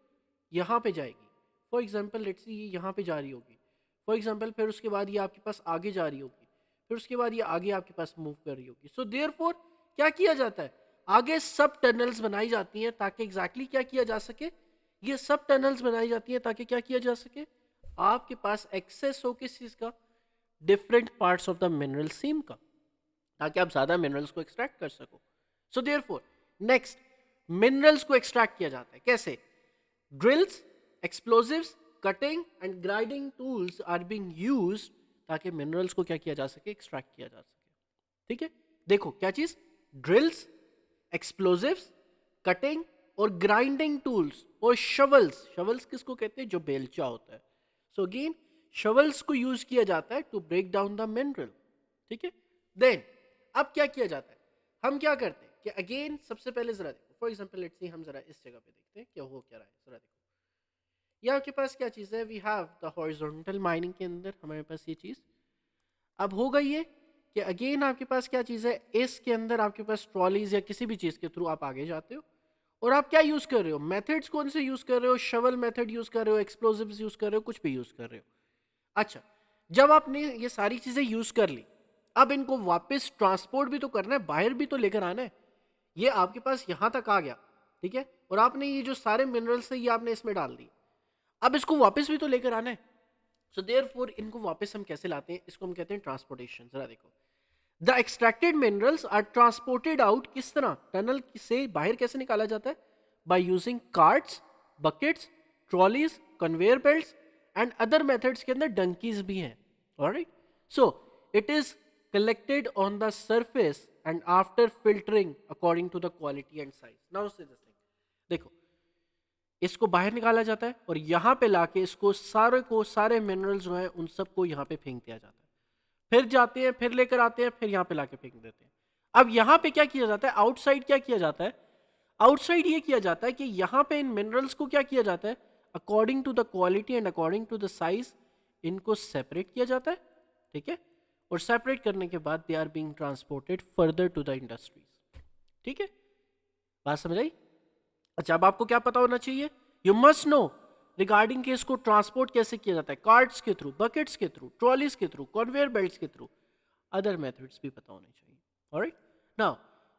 यहाँ पे जाएगी. फॉर एग्जांपल लेट्स सी, ये यहाँ पे जा रही होगी. फॉर एग्जांपल फिर उसके बाद ये आपके पास आगे जा रही होगी. फिर उसके बाद ये आगे आपके पास मूव कर रही होगी. सो देयरफॉर क्या किया जाता है? आगे सब टनल्स बनाई जाती हैं ताकि एग्जैक्टली क्या किया जा सके? ये सब टनल्स बनाई जाती हैं ताकि क्या किया जा सके? आपके पास एक्सेस हो किस चीज का? Different parts of the mineral seam का, ताकि आप ज्यादा मिनरल्स को एक्सट्रैक्ट कर सको. सो देयरफॉर नेक्स्ट, मिनरल्स को एक्सट्रैक्ट किया जाता है कैसे? Drills, explosives, cutting and grinding tools are being used ताकि मिनरल्स को क्या किया जा सके? एक्सट्रैक्ट किया जा सके. ठीक है. देखो क्या चीज? ड्रिल्स, एक्सप्लोजिव्स, कटिंग और ग्राइंडिंग टूल्स और शवल्स. शवल्स किसको कहते हैं? जो बेलचा होता है. सो अगेन शवल्स को यूज किया जाता है to break down the mineral. ठीक है. देन अब क्या किया जाता है? हम क्या करते हैं कि अगेन सबसे पहले जरा देखो, फॉर एग्जांपल लेट्स सी, हम जरा इस जगह पे देखते हैं क्या हो क्या रहा है. जरा देखो, ये आपके पास क्या चीज़ है? We have the horizontal mining के अंदर हमारे पास ये चीज़. अब हो गई है कि अगेन आपके पास क्या चीज़ है? इसके अंदर आपके पास ट्रॉलीज या किसी भी चीज़ के थ्रू आप आगे जाते हो, और आप क्या यूज़ कर रहे हो? मेथड्स कौन से यूज़ कर रहे हो? शवल मेथड यूज़ कर रहे हो, एक्सप्लोजिव्स यूज़ कर रहे हो, कुछ भी यूज़ कर रहे हो. अच्छा, जब आपने ये सारी चीज़ें यूज़ कर ली, अब इनको वापस ट्रांसपोर्ट भी तो करना है, बाहर भी तो लेकर आना है. ये आपके पास यहाँ तक आ गया, ठीक है, और आपने ये जो सारे मिनरल्स थे ये आपने इसमें डाल दिए. अब इसको वापस भी तो लेकर आना है. सो देयरफॉर इनको वापस हम कैसे लाते हैं? इसको हम कहते हैं ट्रांसपोर्टेशन. जरा देखो, the extracted minerals are transported out, किस तरह, टनल से बाहर कैसे निकाला जाता है, by using carts, buckets, trolleys, conveyor belts and other methods के अंदर डंकीज भी हैं. Alright, so it is collected on the surface and after filtering according to the quality and size. Now say this thing, देखो इसको बाहर निकाला जाता है और यहाँ पे लाके इसको सारे मिनरल्स जो हैं उन सबको यहाँ पे फेंक दिया जाता है, फिर जाते हैं, फिर लेकर आते हैं, फिर यहाँ पे लाके फेंक देते हैं. अब यहाँ पे क्या किया जाता है, आउटसाइड क्या किया जाता है, आउटसाइड ये किया जाता है कि यहाँ पे इन मिनरल्स को क्या किया जाता है, according to the quality and according to the size इनको सेपरेट किया जाता है. ठीक है, और सेपरेट करने के बाद they are being transported further to the industries. ठीक है, बात समझ आई. अच्छा, अब आपको क्या पता होना चाहिए, यू मस्ट नो रिगार्डिंग कि इसको ट्रांसपोर्ट कैसे किया जाता है, कार्ट्स के थ्रू, बकेट्स के थ्रू, ट्रॉलीज के थ्रू, कन्वेयर बेल्ट्स के थ्रू, अदर मेथड्स भी पता होने चाहिए. Alright, now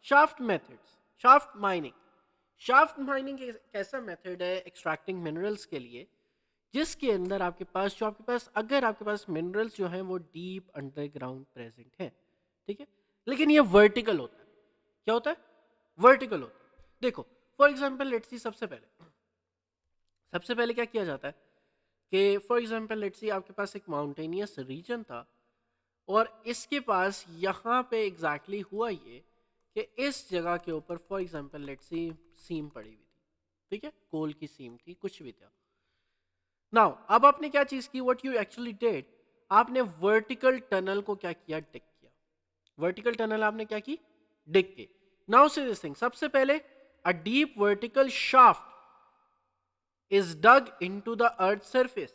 shaft methods, shaft mining. Shaft mining एक ऐसा मेथड है एक्सट्रैक्टिंग मिनरल्स के लिए जिसके अंदर आपके पास अगर आपके पास मिनरल्स जो हैं वो डीप अंडरग्राउंड प्रेजेंट है. ठीक है, लेकिन ये वर्टिकल होता है. क्या होता है, वर्टिकल होता है. देखो फॉर एग्जांपल लेट्स सी, सबसे पहले क्या किया जाता है कि फॉर एग्जांपल लेट्स सी आपके पास एक माउंटेनियस रीजन था और इसके पास यहाँ पे एग्जैक्टली हुआ ये कि इस जगह के ऊपर फॉर एग्जांपल लेट्स सी सीम पड़ी हुई थी. ठीक है, कोल की सीम थी, कुछ भी था. नाउ अब आपने क्या चीज की, व्हाट यू एक्चुअली डिड, आपने वर्टिकल टनल को क्या किया, डिग किया. वर्टिकल टनल आपने क्या की, डिग की. नाउ से दिस थिंग, सबसे पहले a deep vertical shaft is dug into the earth surface.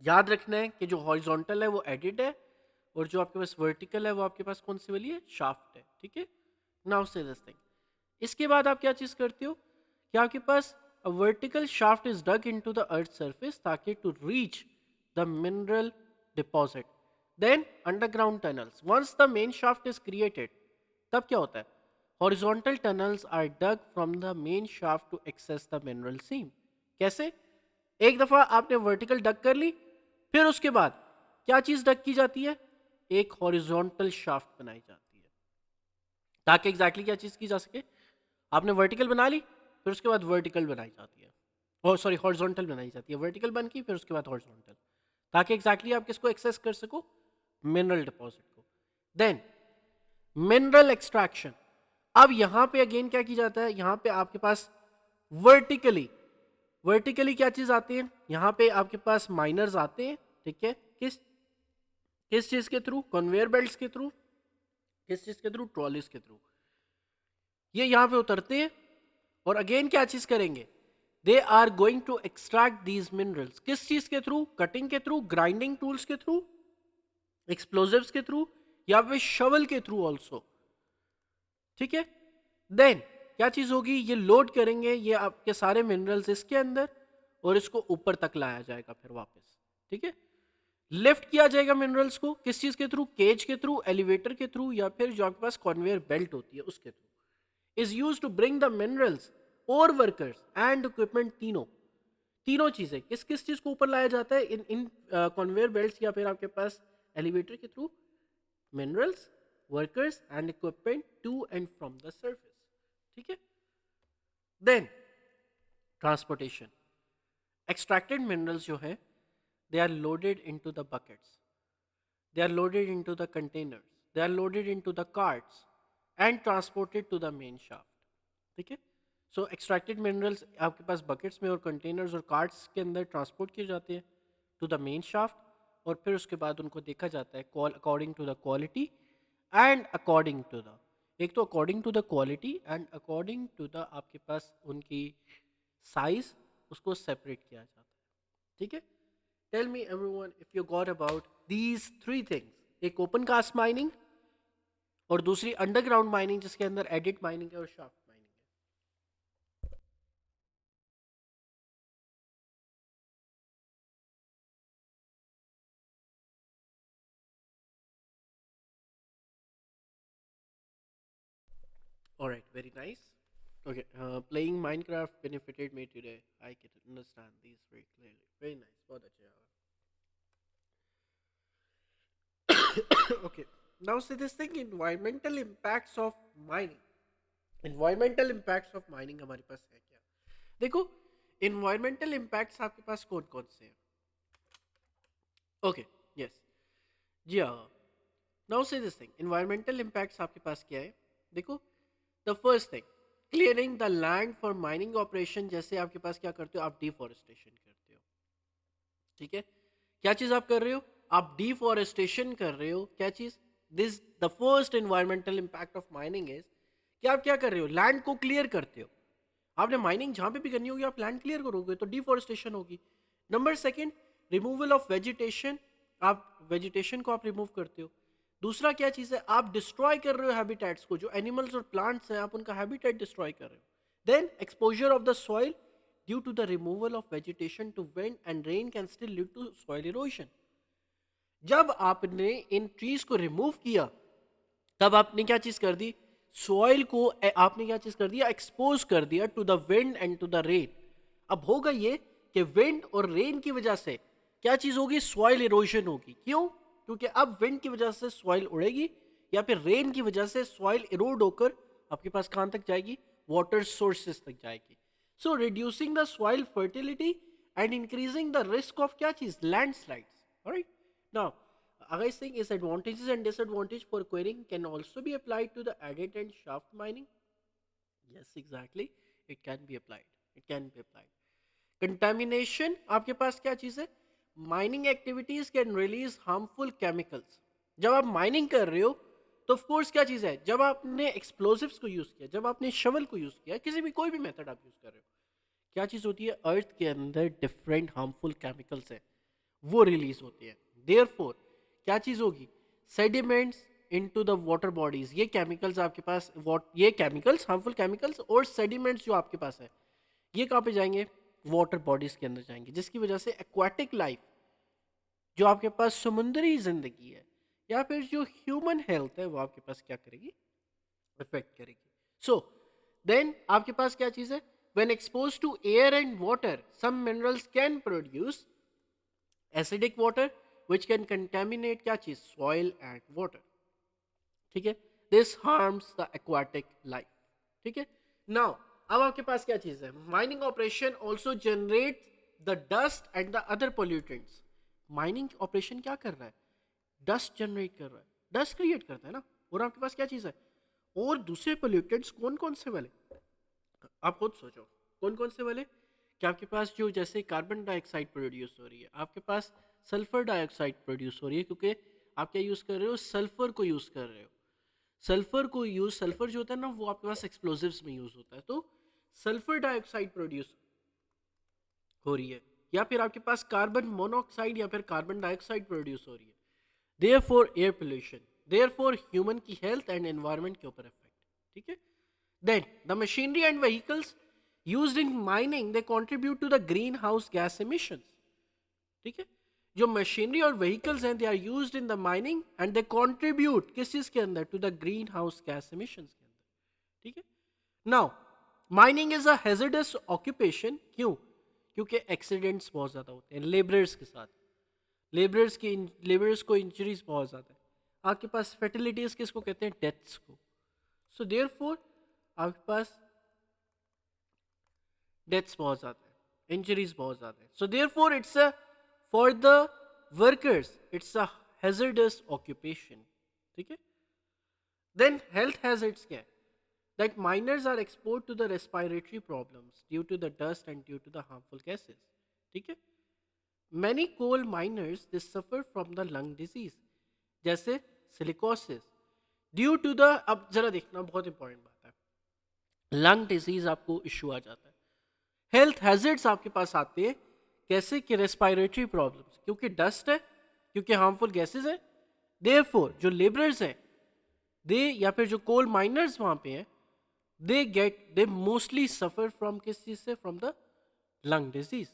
याद रखना है कि जो हॉरिजॉन्टल है वो एडिड है और जो आपके पास वर्टिकल है वो आपके पास कौन सी वाली है, शाफ्ट है. ठीक है, नाउ से दिस थिंग, इसके बाद आप क्या चीज करते हो कि आपके पास a vertical shaft is dug into the earth's surface ताकि to reach the mineral deposit. Then underground tunnels. Once the main shaft is created, तब क्या होता है, horizontal tunnels are dug from the main shaft to access the mineral seam. कैसे, एक दफा आपने vertical डग कर ली, फिर उसके बाद क्या चीज डग की जाती है, एक हॉरिजॉन्टल शाफ्ट बनाई जाती है ताकि एग्जैक्टली क्या चीज की जा सके, आपने वर्टिकल बना ली, फिर उसके बाद वर्टिकल बनाई जाती है, और सॉरी हॉरिजॉन्टल बनाई जाती है, वर्टिकल बन की फिर उसके बाद हॉरिजॉन्टल, ताकि एग्जैक्टली आप किसको एक्सेस कर सको, मिनरल डिपॉजिट को. Then mineral extraction. अब यहां पे अगेन क्या की जाता है, यहां पे आपके पास वर्टिकली क्या चीज आती है, यहां पे आपके पास माइनर्स आते हैं. ठीक है, किस किस चीज के थ्रू, कन्वेयर बेल्ट्स के थ्रू, किस चीज के थ्रू, ट्रॉलीज के थ्रू. ये यहां पे उतरते हैं और अगेन क्या चीज करेंगे, they are going to extract these minerals, किस चीज के थ्रू, कटिंग के थ्रू, ग्राइंडिंग टूल्स के थ्रू, एक्सप्लोजिव्स के थ्रू, या फिर शवल के थ्रू ऑल्सो. ठीक है, देन क्या चीज होगी, ये लोड करेंगे ये आपके सारे मिनरल्स इसके अंदर और इसको ऊपर तक लाया जाएगा फिर वापस. ठीक है, लिफ्ट किया जाएगा मिनरल्स को किस चीज के थ्रू, केज के थ्रू, एलिवेटर के थ्रू, या फिर जो आपके पास कन्वेयर बेल्ट होती है उसके through. is used to bring the minerals or workers and equipment, तीनों चीजें किस किस चीज को ऊपर लाया जाता है, इन इन कन्वेयर बेल्ट्स या फिर आपके पास एलिवेटर के through, minerals, workers and equipment to and from the surface. ठीक है, देन ट्रांसपोर्टेशन. एक्सट्रैक्टेड मिनरल्स जो है they are loaded into the buckets, they are loaded into the containers, they are loaded into the carts and transported to the main shaft. ठीक है, सो extracted minerals आपके पास buckets में और containers और carts के अंदर ट्रांसपोर्ट किए जाते हैं टू द मेन शाफ्ट और फिर उसके बाद उनको देखा जाता है according to the quality and according to the, एक तो according to the quality and according to the आपके पास उनकी साइज, उसको सेपरेट किया जाता है. ठीक है, tell me everyone if you got about these three things, एक ओपन कास्ट माइनिंग और दूसरी अंडरग्राउंड माइनिंग जिसके अंदर एडिट माइनिंग है और शाफ्ट माइनिंग है. Alright, very nice. Okay, playing Minecraft benefited me today. I can understand these very clearly. Very nice. बहुत अच्छा यार. Okay. Now see this thing, environmental impacts of mining. Environmental impacts of mining हमारे पास है क्या? देखो, environmental impacts आपके पास कौन कौन से हैं? Okay, yes. जी हाँ. Now say this thing, environmental impacts आपके पास क्या है? देखो, the first thing, clearing the land for mining operation. जैसे आपके पास क्या करते हो, आप deforestation करते हो. ठीक है, क्या चीज आप कर रहे हो, आप डिफॉरेस्टेशन कर रहे हो. क्या चीज, this the first environmental impact of mining is कि आप क्या कर रहे हो, लैंड को क्लियर करते हो. आपने माइनिंग जहां पे भी करनी होगी आप लैंड क्लियर करोगे तो डिफॉरेस्टेशन होगी. Number second, removal of vegetation. आप वेजिटेशन को आप रिमूव करते हो. दूसरा क्या चीज है, आप डिस्ट्रॉय कर रहे हो हैबिटेट्स को, जो एनिमल्स और प्लांट्स हैं आप उनका हैबिटेट डिस्ट्रॉय कर रहे हो. Then exposure of the soil due to the removal of vegetation to wind and rain can still lead to soil erosion. जब आपने इन ट्रीज को रिमूव किया तब आपने क्या चीज कर दी, सॉइल को आपने क्या चीज कर दिया, एक्सपोज कर दिया to the wind and to the rain. अब होगा ये कि विंड और रेन की वजह से क्या चीज होगी, सॉइल इरोजन होगी. क्यों? क्योंकि अब विंड की वजह से सॉइल उड़ेगी या फिर रेन की वजह से सॉइल इरोड होकर आपके पास कहां तक जाएगी, वाटर सोर्सेस तक जाएगी. So reducing the soil fertility and increasing the risk of क्या चीज, landslides. Alright, now I think is advantages and disadvantage for quarrying can also be applied to the adit and shaft mining. Yes, exactly. It can be applied. It can be applied. Contamination. आपके पास क्या चीज है, mining activities can release harmful chemicals. जब आप mining कर रहे हो तो ऑफ कोर्स क्या चीज है, जब आपने एक्सप्लोजिव्स को यूज किया, जब आपने शवल को यूज किया, किसी भी कोई भी मेथड आप यूज कर रहे हो, क्या चीज होती है, अर्थ के अंदर डिफरेंट हार्मफुल केमिकल्स है, वो रिलीज होती है. देयरफॉर क्या चीज होगी, sediments into the water bodies. ये केमिकल्स आपके पास, ये केमिकल्स, हार्मफुल केमिकल्स और सेडिमेंट्स जो आपके पास है, ये कहाँ पे जाएंगे, वाटर बॉडीज के अंदर जाएंगे, जिसकी वजह से एक्वाटिक लाइफ, जो आपके पास समुद्री जिंदगी है या फिर जो ह्यूमन हेल्थ है, वो आपके पास क्या करेगी, इफेक्ट करेगी. सो देन आपके पास क्या चीज है, when exposed to air and water some minerals can produce acidic water which can contaminate क्या चीज, soil and water. ठीक है, this harms the aquatic life. ठीक है, now अब आपके पास क्या चीज है, mining operation also generate the dust and the other pollutants. Mining operation क्या कर रहा है, डस्ट जनरेट कर रहा है, डस्ट क्रिएट करता है ना. और आपके पास क्या चीज है, और दूसरे पोल्यूटेंट्स कौन कौन से वाले, आप खुद सोचो कौन कौन से वाले, कि आपके पास जो जैसे कार्बन डाइऑक्साइड प्रोड्यूस हो रही है, आपके पास सल्फर डाइऑक्साइड प्रोड्यूस हो रही है, क्योंकि आप क्या यूज़ कर रहे हो, सल्फर को यूज़ कर रहे हो. सल्फर को यूज़, सल्फर जो होता है ना वो आपके पास एक्सप्लोजिव्स में यूज़ होता है, तो सल्फर डाइऑक्साइड प्रोड्यूस हो रही है, या फिर आपके पास कार्बन मोनोऑक्साइड या फिर कार्बन डाइऑक्साइड प्रोड्यूस हो रही है. Therefore air pollution, therefore human की हेल्थ एंड एनवायरनमेंट के ऊपर इफेक्ट. ठीक है, then the machinery and vehicles used in mining they contribute to the greenhouse gas emissions. ठीक है, जो मशीनरी और व्हीकल्स हैं, they are used in the mining and they contribute किस चीज के अंदर, to the greenhouse gas emissions के अंदर. ठीक है, now mining is a hazardous occupation. क्यों? क्योंकि एक्सीडेंट्स बहुत ज्यादा होते हैं लेबरर्स के साथ, लेबरर्स को इंजरीज बहुत ज्यादा है. आपके पास फर्टिलिटीज किसको कहते हैं, डेथ्स को. सो देयरफॉर आपके पास डेथ्स बहुत ज़्यादा है, इंजरीज बहुत ज़्यादा है. So therefore it's a, for the workers it's a hazardous occupation. ठीक है, देन हेल्थ हैजर्ड्स क्या है, that miners are expose to the respiratory problems due to the dust and due to the harmful gases. ठीक है, many coal miners they suffer from the lung disease, जैसे silicosis due to the, अब जरा देखना बहुत important बात है, lung disease आपको इशू आ जाता है. हेल्थ हैजर्ड्स आपके पास आते हैं कैसे, कि रेस्पिरेटरी प्रॉब्लम्स, क्योंकि डस्ट है, क्योंकि हार्मफुल गैसेस है. देयरफॉर जो लेबरर्स हैं, दे या फिर जो कोल माइनर्स वहां पे हैं, दे मोस्टली सफर फ्रॉम किस चीज से, फ्रॉम द लंग डिजीज.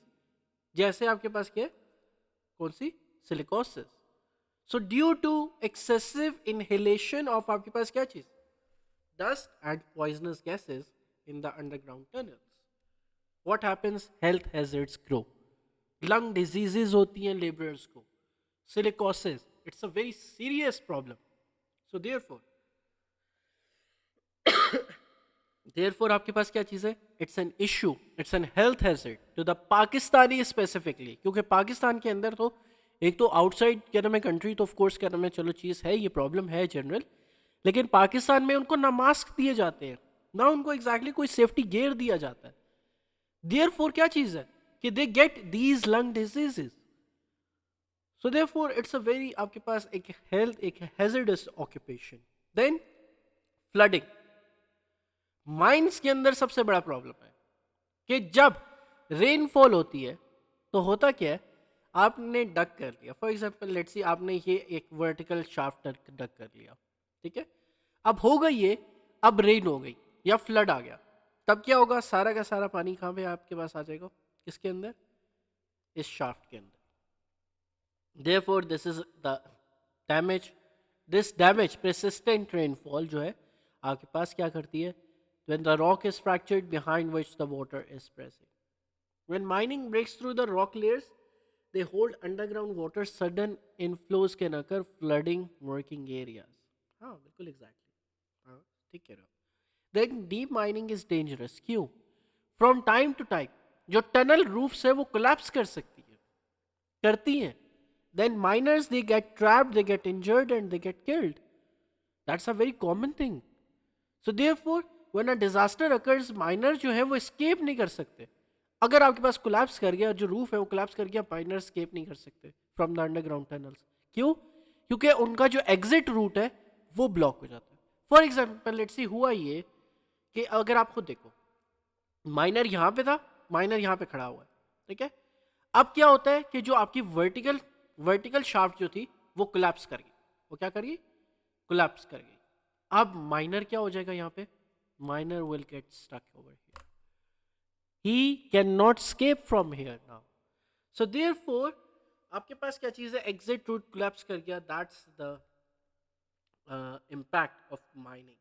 जैसे आपके पास क्या है, कौन सी, silicosis. So due to excessive inhalation of आपके पास क्या चीज, dust and poisonous gases in the underground tunnels, what happens, health hazards grow. Lung diseases होती हैं लेबरर्स को, silicosis, it's a very serious problem. So therefore आपके पास क्या चीज़ है, it's an issue, it's an health hazard to the Pakistani specifically, क्योंकि पाकिस्तान के अंदर तो एक तो आउटसाइड क्या नाम है कंट्री तो ऑफ कोर्स क्या नाम है चलो चीज़ है, ये प्रॉब्लम है जनरल, लेकिन पाकिस्तान में उनको ना मास्क दिए जाते हैं ना उनको एग्जैक्टली कोई सेफ्टी गियर दिया जाता है। देयरफॉर क्या चीज़ है कि they get these lung diseases. So therefore it's a very आपके पास एक हेल्थ एक hazardous occupation. Then flooding, mines के अंदर सबसे बड़ा प्रॉब्लम है कि जब रेनफॉल होती है तो होता क्या है, आपने डक कर लिया, फॉर एग्जांपल लेट्स सी आपने ये एक वर्टिकल शाफ्ट डक कर लिया, ठीक है, अब हो गई ये, अब रेन हो गई या फ्लड आ गया, तब क्या होगा, सारा का सारा पानी कहाँ पे आपके पास आ जाएगा, किसके अंदर, इस शाफ्ट के अंदर। therefore this is the damage, this damage persistent rainfall जो है आपके पास क्या करती है, when the rock is fractured behind which the water is pressing, when mining breaks through the rock layers they hold underground water, sudden inflows can occur, flooding working areas। हाँ बिल्कुल exactly, हाँ ठीक कह रहे हो। then deep mining is dangerous, क्यों, from time to time जो tunnel roofs है वो कोलैप्स कर सकती है, करती हैं, then miners they get trapped, they get injured and they get killed, that's a very common thing। so therefore when a disaster occurs miner जो है वो escape नहीं कर सकते, अगर आपके पास कोलैप्स कर गया, जो रूफ है वो कोलैप्स कर गया, माइनर escape नहीं कर सकते फ्रॉम द अंडरग्राउंड टनल्स, क्यों, क्योंकि उनका जो एग्जिट रूट है वो ब्लॉक हो जाता है। फॉर एग्जाम्पल लेट्स सी हुआ ये कि अगर आप खुद देखो, माइनर यहाँ पे था, माइनर यहाँ पे खड़ा हुआ है, ठीक है, अब क्या होता है कि जो आपकी वर्टिकल वर्टिकल शाफ्ट जो थी वो कोलैप्स कर गई, वो क्या कर गई, कोलैप्स कर गई, अब माइनर क्या हो जाएगा यहाँ पे, miner will get stuck over here, he can not escape from here now. So therefore आपके पास क्या चीज़ है, एग्जिट रूट कोलैप्स कर गया, that's the impact of mining.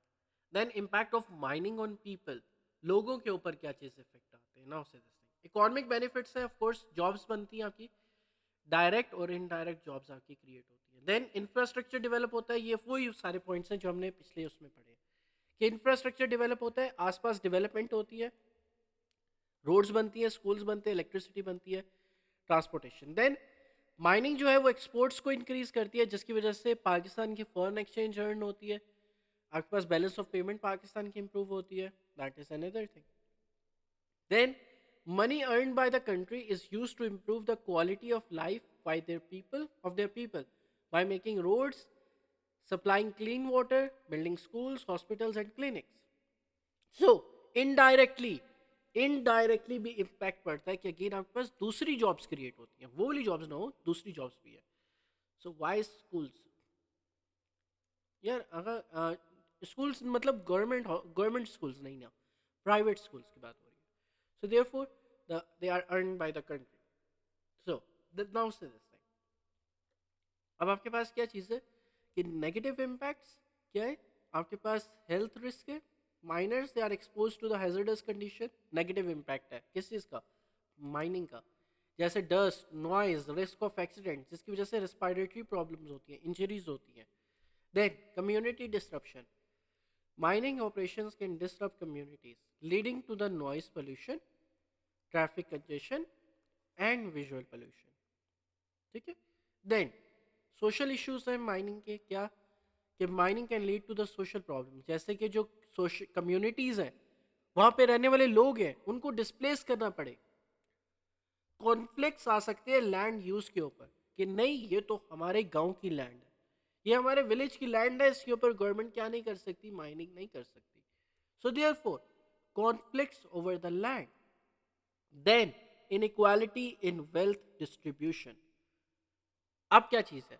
Then impact of mining on people, लोगों के ऊपर क्या चीज़ इफेक्ट आते हैं ना, उसे इकोनॉमिक बेनिफिट्स है, ऑफ कोर्स जॉब्स बनती हैं आपकी, डायरेक्ट और इनडायरेक्ट जॉब्स आपकी क्रिएट होती हैं। देन इंफ्रास्ट्रक्चर डेवलप होता है, ये वही सारे पॉइंट्स हैं जो हमने पिछले उसमें पढ़े कि इंफ्रास्ट्रक्चर डेवलप होता है, आसपास डेवलपमेंट होती है, रोड्स बनती है, स्कूल्स बनते हैं, इलेक्ट्रिसिटी बनती है, ट्रांसपोर्टेशन। देन माइनिंग जो है वो एक्सपोर्ट्स को इंक्रीज करती है, जिसकी वजह से पाकिस्तान की फॉरेन एक्सचेंज अर्न होती है, आपके पास बैलेंस ऑफ पेमेंट पाकिस्तान की इंप्रूव होती है, that is another thing. Then money earned by the country is used to improve the quality of life by their people by making roads, supplying clean water, building schools, hospitals and clinics। so indirectly भी impact पड़ता है कि again आपके पास दूसरी jobs create होती हैं, वो वाली जॉब्स ना हो, दूसरी जॉब्स भी है। सो वाई स्कूल्स, यार अगर स्कूल्स मतलब गवर्नमेंट स्कूल्स नहीं ना, प्राइवेट स्कूल्स की बात हो रही है। So therefore they are earned by the country। so now say this thing, अब आपके पास क्या चीज़ है कि नेगेटिव इम्पैक्ट्स क्या है, आपके पास हेल्थ रिस्क है, miners they are expose to the hazardous condition, negative impact है किस चीज़ का, माइनिंग का, जैसे dust, noise, risk of accident, जिसकी वजह से रेस्पिरेटरी प्रॉब्लम्स होती हैं, इंजरीज होती हैं। Then community disruption, mining operations can disrupt communities leading to the noise pollution, traffic congestion and visual pollution, ठीक है। देन सोशल इश्यूज हैं माइनिंग के, क्या कि mining can lead to the social problem, जैसे कि जो सोशल कम्युनिटीज हैं वहां पे रहने वाले लोग हैं उनको डिस्प्लेस करना पड़े, कॉन्फ्लिक्ट्स आ सकते हैं लैंड यूज के ऊपर कि नहीं ये तो हमारे गांव की लैंड है, ये हमारे विलेज की लैंड है, इसके ऊपर गवर्नमेंट क्या नहीं कर सकती, माइनिंग नहीं कर सकती। So therefore conflicts over the land. Then inequality in wealth distribution, अब क्या चीज है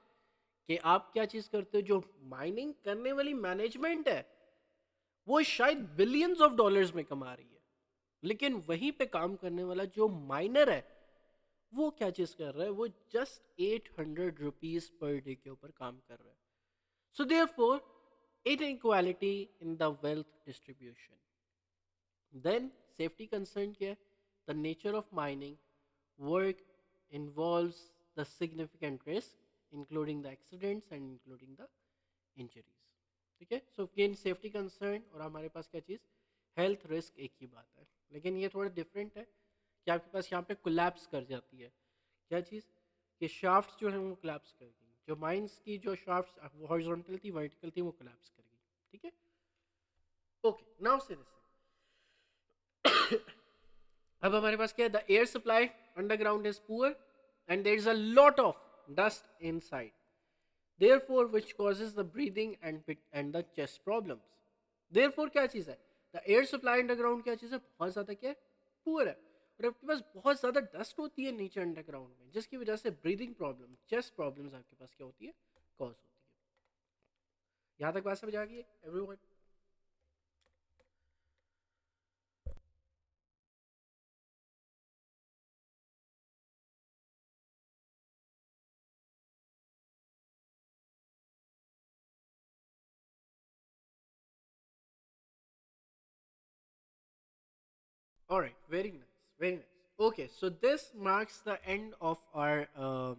कि आप क्या चीज करते हो, जो माइनिंग करने वाली मैनेजमेंट है वो शायद बिलियंस ऑफ डॉलर्स में कमा रही है, लेकिन वहीं पे काम करने वाला जो माइनर है वो क्या चीज कर रहा है, वो जस्ट 800 रुपीज पर डे के ऊपर काम कर रहा है। So therefore inequality in the wealth distribution. Then safety concern क्या है, the nature of mining work involves the significant risk including the accidents and including the injuries। ठीक है। सो अगेन सेफ्टी कंसर्न और हमारे पास क्या चीज़, हेल्थ रिस्क एक ही बात है, लेकिन ये थोड़ा डिफरेंट है कि आपके पास यहाँ पे कोलैप्स कर जाती है क्या चीज़, कि शाफ्ट्स जो है वो कोलैप्स कर गई, जो माइंस की जो शाफ्ट्स हॉरिजॉन्टल थी वर्टिकल थी वो कोलैप्स कर गई। ठीक है, ओके नाउ से अब हमारे पास क्या है, the air supply underground is poor and there is a lot of dust inside, therefore which causes the breathing and the chest problems। therefore क्या चीज़ है, the air supply underground क्या चीज़ है, बहुत ज़्यादा क्या है, पुअर है, और आपके पास बहुत ज़्यादा डस्ट होती है नीचे अंडरग्राउंड में, जिसकी वजह से ब्रीदिंग प्रॉब्लम, चेस्ट प्रॉब्लम्स आपके पास क्या होती है, कॉज होती है। यहाँ तक बात समझ आ गई everyone? Alright, very nice, very nice. Okay, so this marks the end of our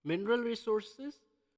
mineral resources